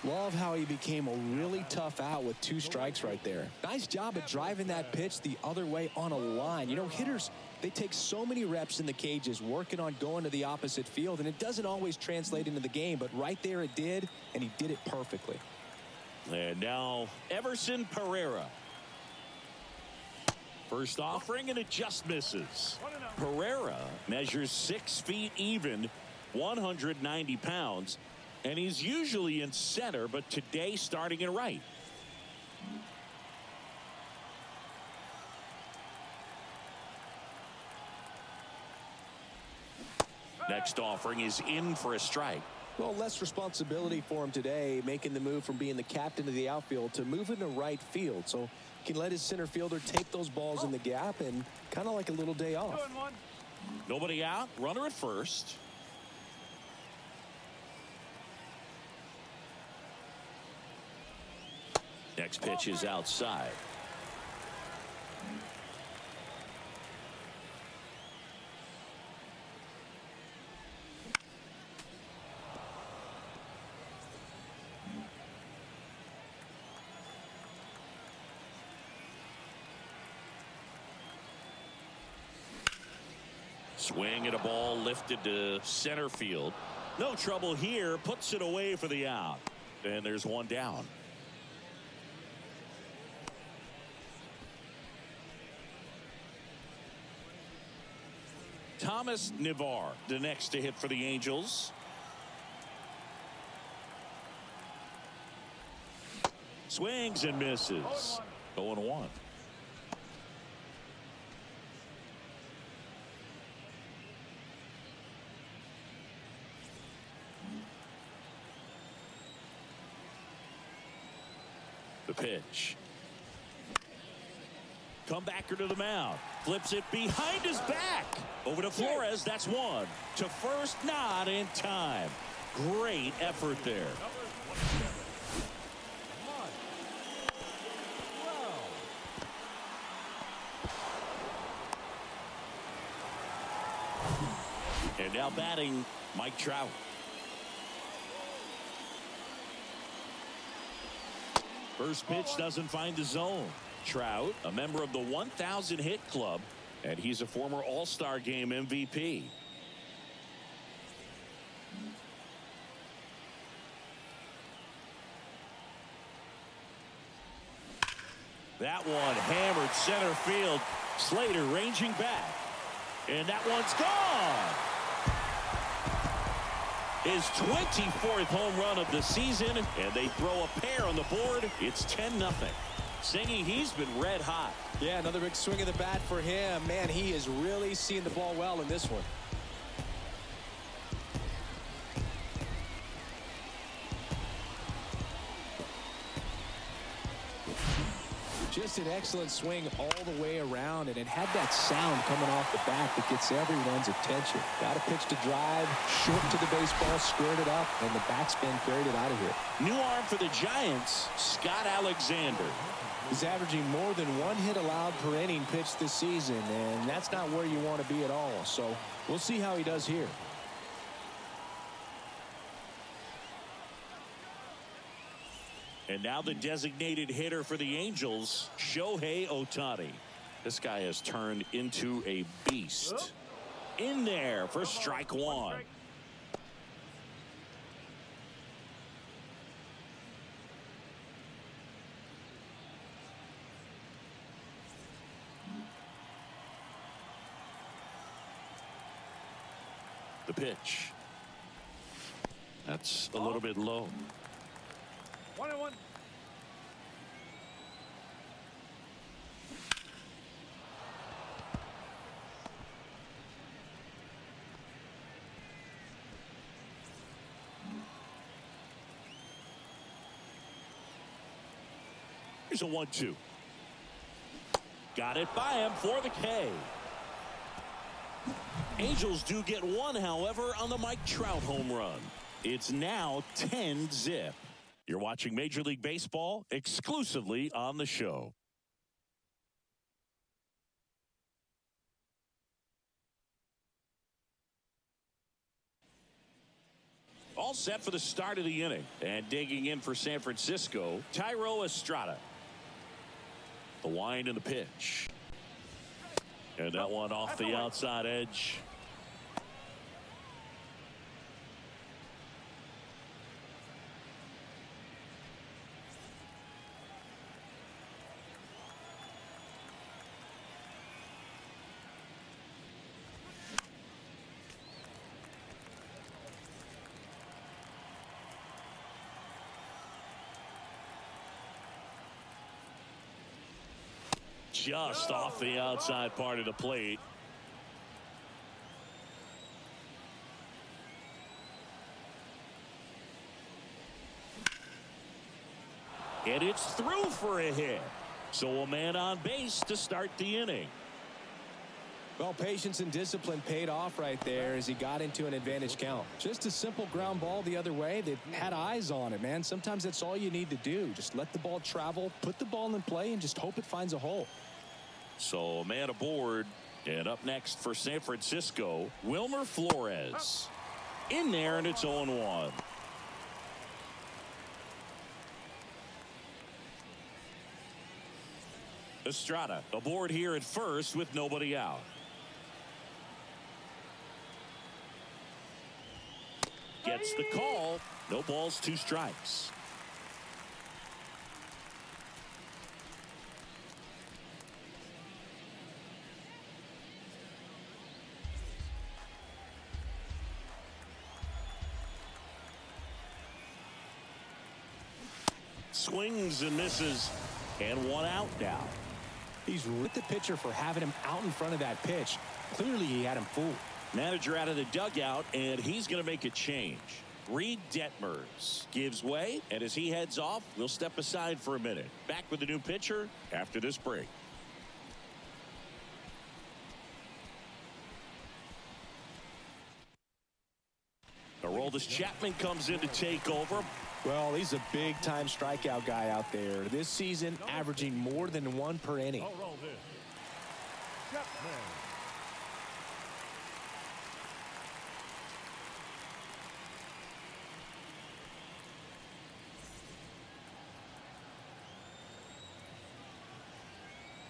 Love how he became a really tough out with 2 strikes right there. Nice job of driving that pitch the other way on a line. You know, hitters, they take so many reps in the cages working on going to the opposite field, and it doesn't always translate into the game, but right there it did, and he did it perfectly. And now Everson Pereira. First offering, and it just misses. Pereira measures 6 feet even, 190 pounds, and he's usually in center, but today starting in right. Next offering is in for a strike. Well, less responsibility for him today, making the move from being the captain of the outfield to moving to right field. So he can let his center fielder take those balls in the gap and kind of like a little day off. Nobody out, runner at first. Next pitch is outside. Swing and a ball lifted to center field. No trouble here. Puts it away for the out. And there's one down. Thomas Navar, the next to hit for the Angels. Swings and misses. 0-1. The pitch. Comebacker to the mound. Flips it behind his back. Over to Flores. That's one. To first, not in time. Great effort there. And now batting, Mike Trout. First pitch doesn't find the zone. Trout, a member of the 1,000 hit club, and he's a former All-Star Game MVP. That one hammered center field. Slater ranging back, and that one's gone. His 24th home run of the season, and they throw a pair on the board. It's 10-0. Singy, he's been red hot. Yeah, another big swing of the bat for him. Man, he is really seeing the ball well in this one. Just an excellent swing all the way around, and it had that sound coming off the bat that gets everyone's attention. Got a pitch to drive, short to the baseball, squared it up, and the backspin carried it out of here. New arm for the Giants, Scott Alexander. He's averaging more than 1 hit allowed per inning pitched this season, and that's not where you want to be at all. So we'll see how he does here. And now the designated hitter for the Angels, Shohei Ohtani. This guy has turned into a beast. In there for strike one. The pitch. That's a little bit low. 1-1. Here's a 1-2. Got it by him for the K. Angels do get one, however, on the Mike Trout home run. It's now 10-zip. You're watching Major League Baseball exclusively on the show. All set for the start of the inning. And digging in for San Francisco, Thairo Estrada. The wind and the pitch. And that one off the outside edge. Just off the outside part of the plate. And it's through for a hit. So a man on base to start the inning. Well, patience and discipline paid off right there as he got into an advantage count. Just a simple ground ball the other way that had eyes on it, man. Sometimes that's all you need to do. Just let the ball travel, put the ball in play, and just hope it finds a hole. So a man aboard. And up next for San Francisco, Wilmer Flores. In there, and it's 0-1. Estrada aboard here at first with nobody out. Gets the call. No balls, 2 strikes. Swings and misses, and 1 out now. He's with the pitcher for having him out in front of that pitch. Clearly he had him fooled. Manager out of the dugout, and he's going to make a change. Reed Detmers gives way, and as he heads off, we'll step aside for a minute. Back with the new pitcher after this break. Aroldis Chapman comes in to take over. Well, he's a big-time strikeout guy out there. This season, averaging more than 1 per inning.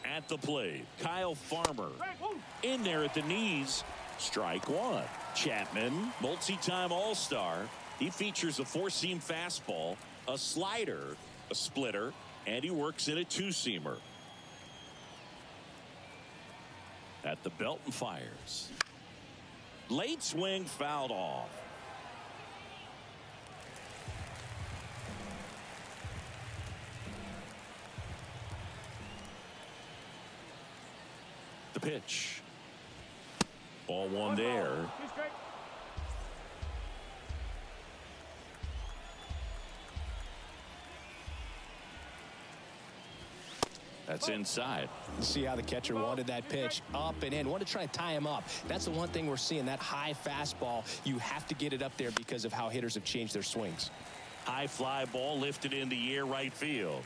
At the plate, Kyle Farmer. In there at the knees. Strike 1. Chapman, multi-time All-Star. He features a 4-seam fastball, a slider, a splitter, and he works in a 2-seamer. At the belt and fires. Late swing fouled off. The pitch. Ball 1 there. That's inside. See how the catcher wanted that pitch up and in. Wanted to try and tie him up. That's the one thing we're seeing, that high fastball. You have to get it up there because of how hitters have changed their swings. High fly ball lifted in the air right field.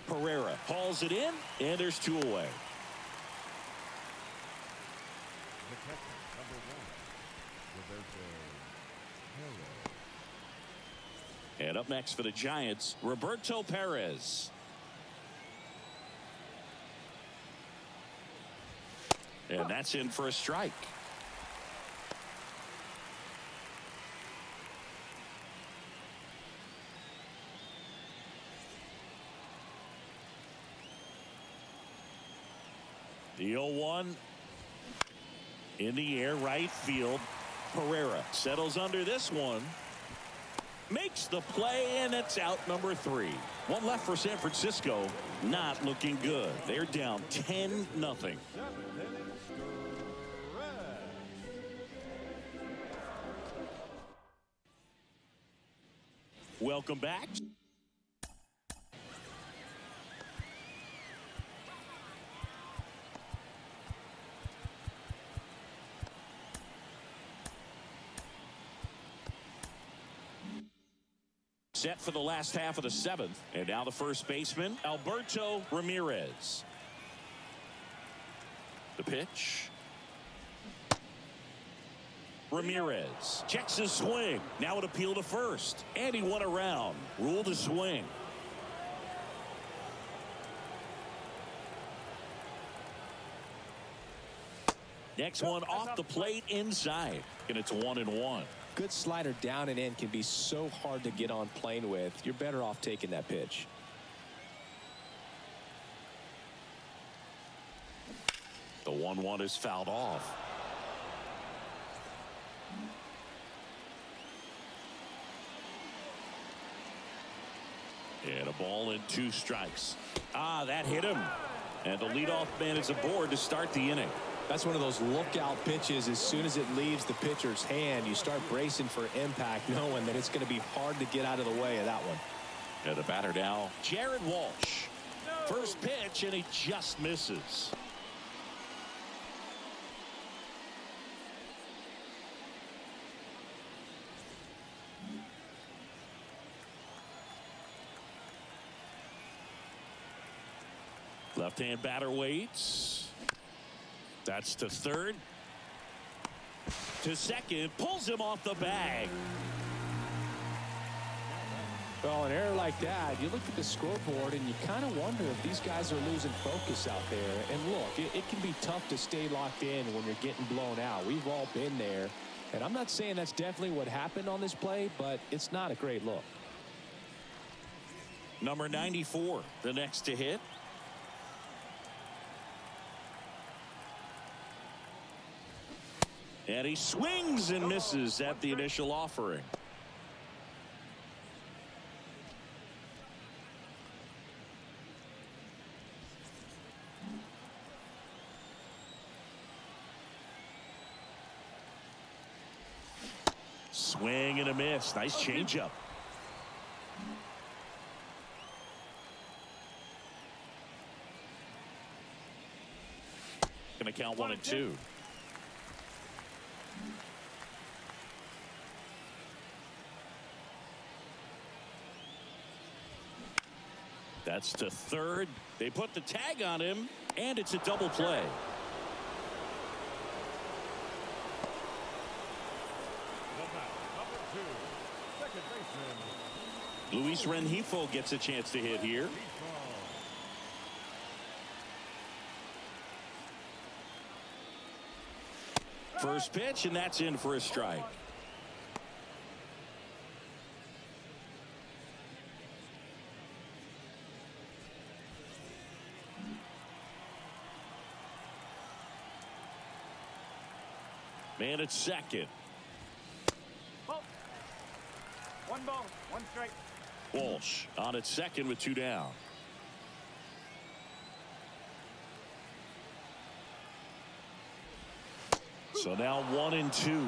Pereira hauls it in, and there's 2 away. The catcher, number 1, Roberto Perez. And up next for the Giants, Roberto Perez. And that's in for a strike. The 0-1 in the air right field. Pereira settles under this one. Makes the play, and it's out number 3. One left for San Francisco. Not looking good. They're down 10-0. Welcome back. Set for the last half of the 7th. And now the first baseman, Alberto Ramirez. The pitch. Ramirez checks his swing. Now an appeal to first. And he won around. Ruled a swing. Next one off the plate inside. And it's 1-1. Good slider down and in can be so hard to get on plane with. You're better off taking that pitch. The 1-1 is fouled off. And a ball and 2 strikes. That hit him. And the leadoff man is aboard to start the inning. That's one of those lookout pitches. As soon as it leaves the pitcher's hand, you start bracing for impact, knowing that it's going to be hard to get out of the way of that one. And the batter now, Jared Walsh. First pitch, and he just misses. Left-hand batter waits. That's to third. To second. Pulls him off the bag. Well, an error like that, you look at the scoreboard and you kind of wonder if these guys are losing focus out there. And look, it can be tough to stay locked in when you're getting blown out. We've all been there. And I'm not saying that's definitely what happened on this play, but it's not a great look. Number 94, the next to hit. And he swings and misses at the initial offering. Swing and a miss. Nice changeup. Gonna count 1 and 2. That's to third. They put the tag on him, and it's a double play. Luis Rengifo gets a chance to hit here. First pitch, and that's in for a strike. Man at second. Ball. 1 ball, 1 strike. Walsh on at second with 2 down. So now 1 and 2.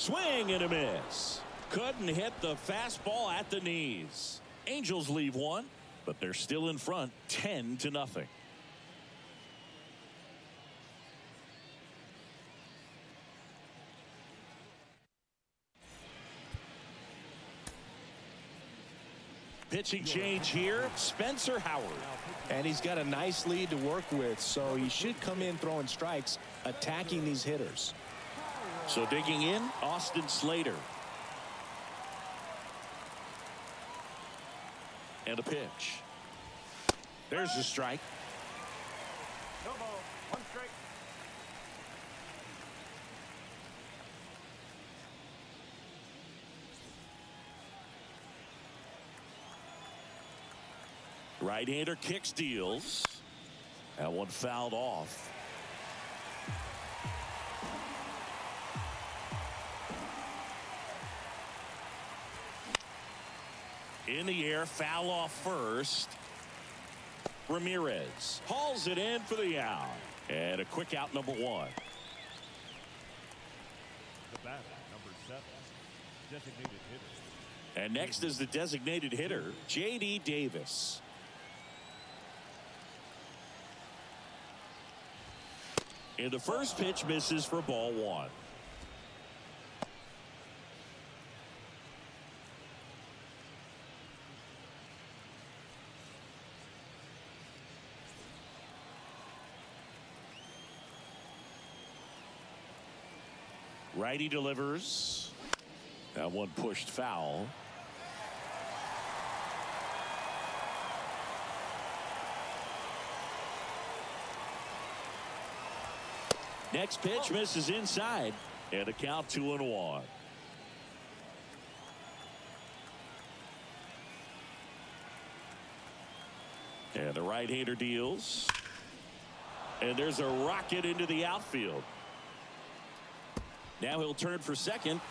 Swing and a miss. Couldn't hit the fastball at the knees. Angels leave one, but they're still in front 10-0. Pitching change here, Spencer Howard. And he's got a nice lead to work with, so he should come in throwing strikes, attacking these hitters. So digging in, Austin Slater. And a pitch. There's the strike. No ball. One strike. Right-hander kicks, deals. That one fouled off. In the air, foul off first. Ramirez hauls it in for the out. And a quick out, number one. The batter, number 7, designated hitter. And next is the designated hitter, J.D. Davis. And the first pitch misses for ball one. Righty delivers. That one pushed foul. Next pitch misses inside, and a count 2-1. And the right-hander deals. And there's a rocket into the outfield. Now he'll turn for second.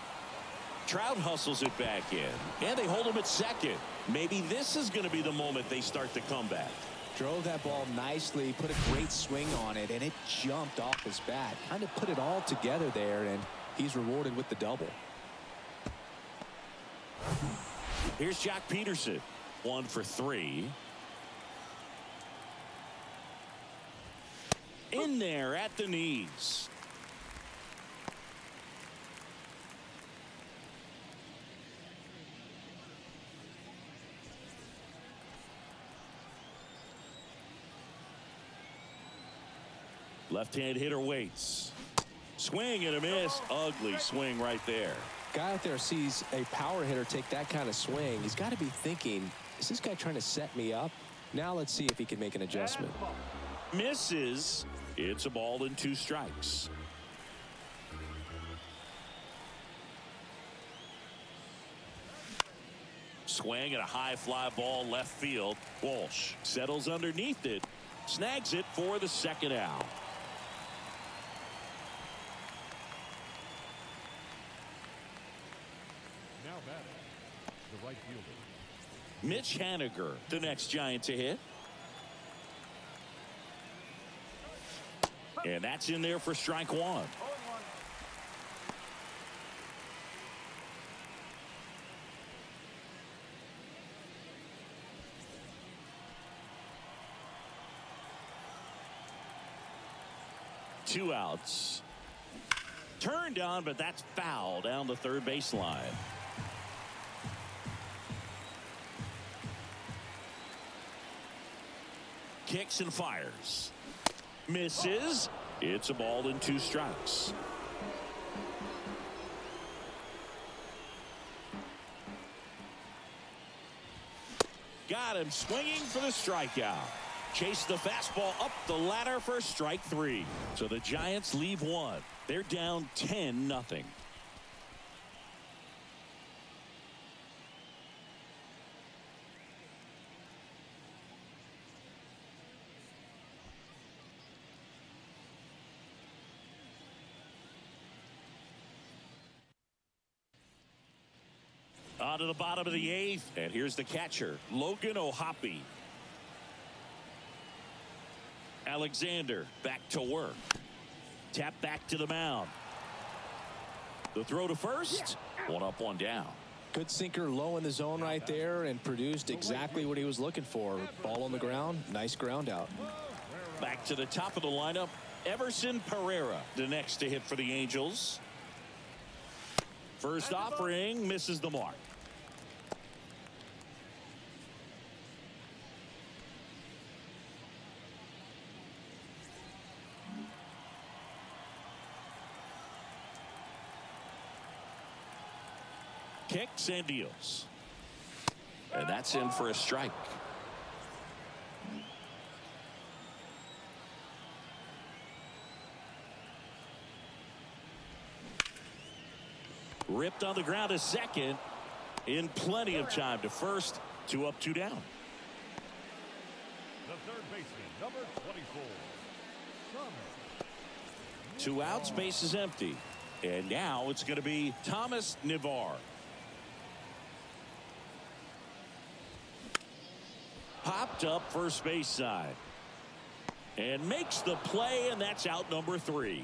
Trout hustles it back in, and they hold him at second. Maybe this is going to be the moment they start the comeback. Drove that ball nicely, put a great swing on it, and it jumped off his bat. Kind of put it all together there, and he's rewarded with the double. Here's Jock Peterson, 1 for 3. In there at the knees. Left-hand hitter waits. Swing and a miss. Ugly swing right there. Guy out there sees a power hitter take that kind of swing. He's got to be thinking, is this guy trying to set me up? Now let's see if he can make an adjustment. Misses. It's a ball and 2 strikes. Swing and a high fly ball left field. Walsh settles underneath it. Snags it for the second out. Now batting, the right fielder. Mitch Haniger, the next Giant to hit. And that's in there for strike 1. 0-1. Two outs. Turned on, but that's foul down the third baseline. Kicks and fires. Misses. It's a ball and 2 strikes. Got him swinging for the strikeout. Chase the fastball up the ladder for strike 3. So the Giants leave one. They're down 10-0. On to the bottom of the 8th, and here's the catcher, Logan O'Hoppe. Alexander back to work. Tap back to the mound. The throw to first. One up, one down. Good sinker low in the zone right there and produced exactly what he was looking for. Ball on the ground. Nice ground out. Back to the top of the lineup. Everson Pereira, the next to hit for the Angels. First offering misses the mark. Kicks and deals. And that's in for a strike. Ripped on the ground to second. In plenty of time to first. 2 up, 2 down. The third baseman, number 24. 2 outs, base is empty. And now it's going to be Thomas Navar. Popped up first base side. And makes the play, and that's out number 3.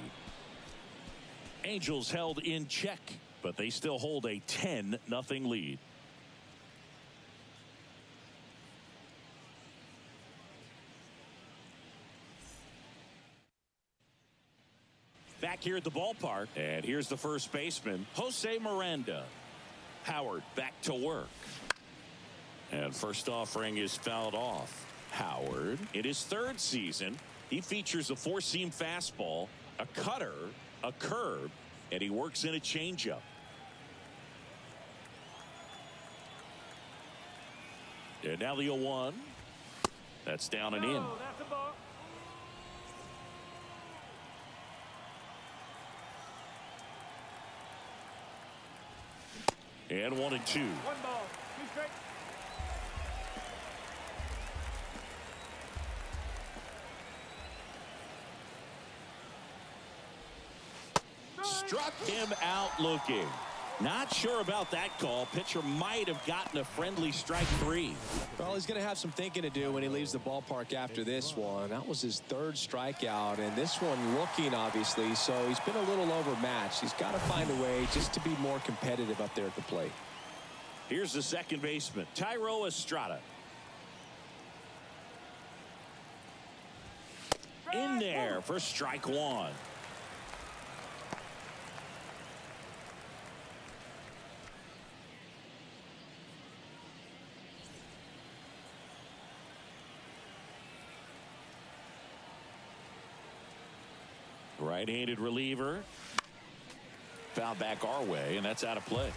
Angels held in check, but they still hold a 10-0 lead. Back here at the ballpark, and here's the first baseman, Jose Miranda. Howard back to work. And first offering is fouled off. Howard, in his 3rd season, he features a 4-seam fastball, a cutter, a curve, and he works in a changeup. And now the 0-1. That's down and in. That's a ball. And 1-2. 1 ball. 2 strikes. Struck him out looking. Not sure about that call. Pitcher might have gotten a friendly strike 3. Well, he's going to have some thinking to do when he leaves the ballpark after this one. That was his 3rd strikeout, and this one looking, obviously, so he's been a little overmatched. He's got to find a way just to be more competitive up there at the plate. Here's the second baseman, Thairo Estrada. In there for strike 1. Right-handed reliever. Foul back our way, and that's out of play.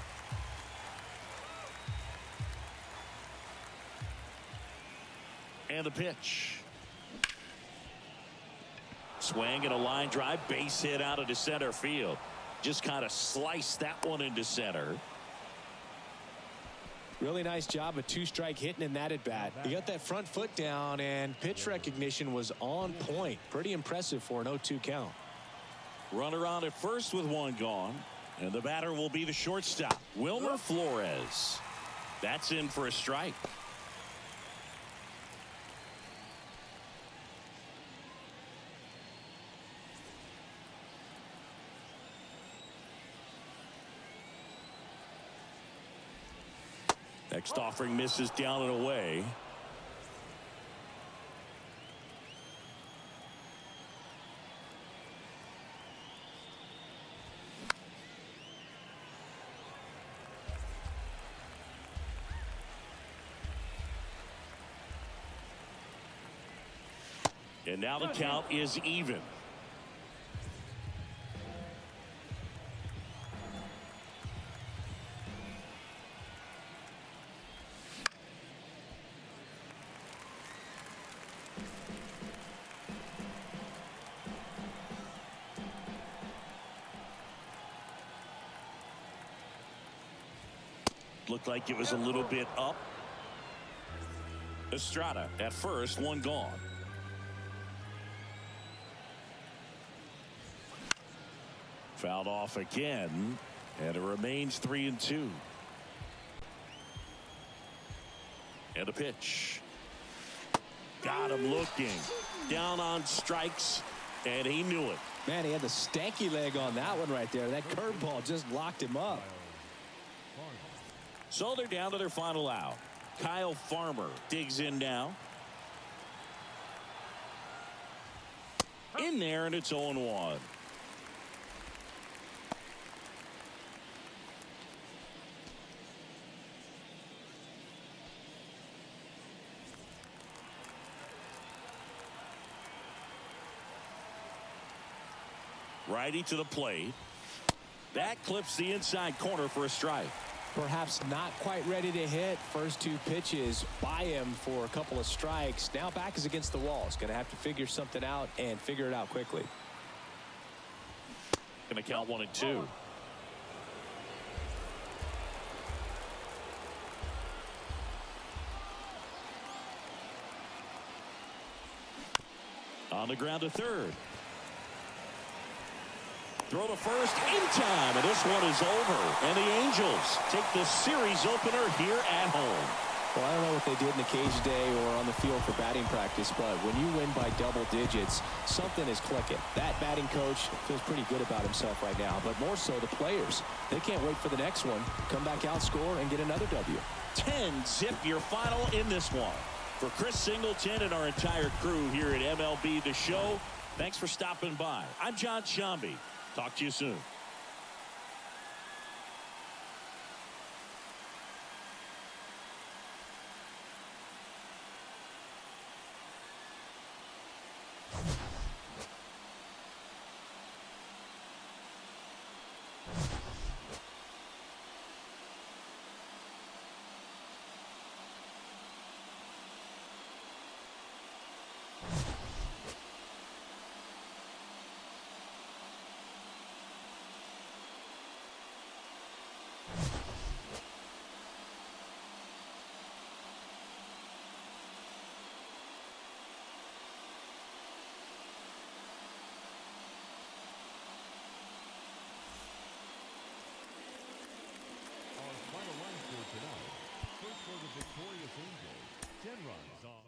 And the pitch. Swing and a line drive. Base hit out into center field. Just kind of sliced that one into center. Really nice job of 2-strike hitting in that at bat. He got that front foot down, and pitch recognition was on point. Pretty impressive for an 0-2 count. Runner on at first with 1 gone. And the batter will be the shortstop, Wilmer Flores. That's in for a strike. Next offering misses down and away. And now the count is even. Looked like it was a little bit up. Estrada at first, 1 gone. Fouled off again, and it remains 3-2. And a pitch. Got him looking. Down on strikes, and he knew it. Man, he had the stanky leg on that one right there. That curveball just locked him up. So they're down to their final out. Kyle Farmer digs in now. In there, and it's 0-1. Righty to the plate. That clips the inside corner for a strike. Perhaps not quite ready to hit. First two pitches by him for a couple of strikes. Now back is against the wall. He's going to have to figure something out and figure it out quickly. Going to count 1-2. On the ground to third. Throw to first in time, and this one is over. And the Angels take the series opener here at home. Well, I don't know what they did in the cage today or on the field for batting practice, but when you win by double digits, something is clicking. That batting coach feels pretty good about himself right now, but more so the players. They can't wait for the next one. Come back out, score, and get another W. 10-zip your final in this one. For Chris Singleton and our entire crew here at MLB The Show, thanks for stopping by. I'm John Shambi. Talk to you soon. Final line score tonight. First for the victorious Angels. 10 runs on.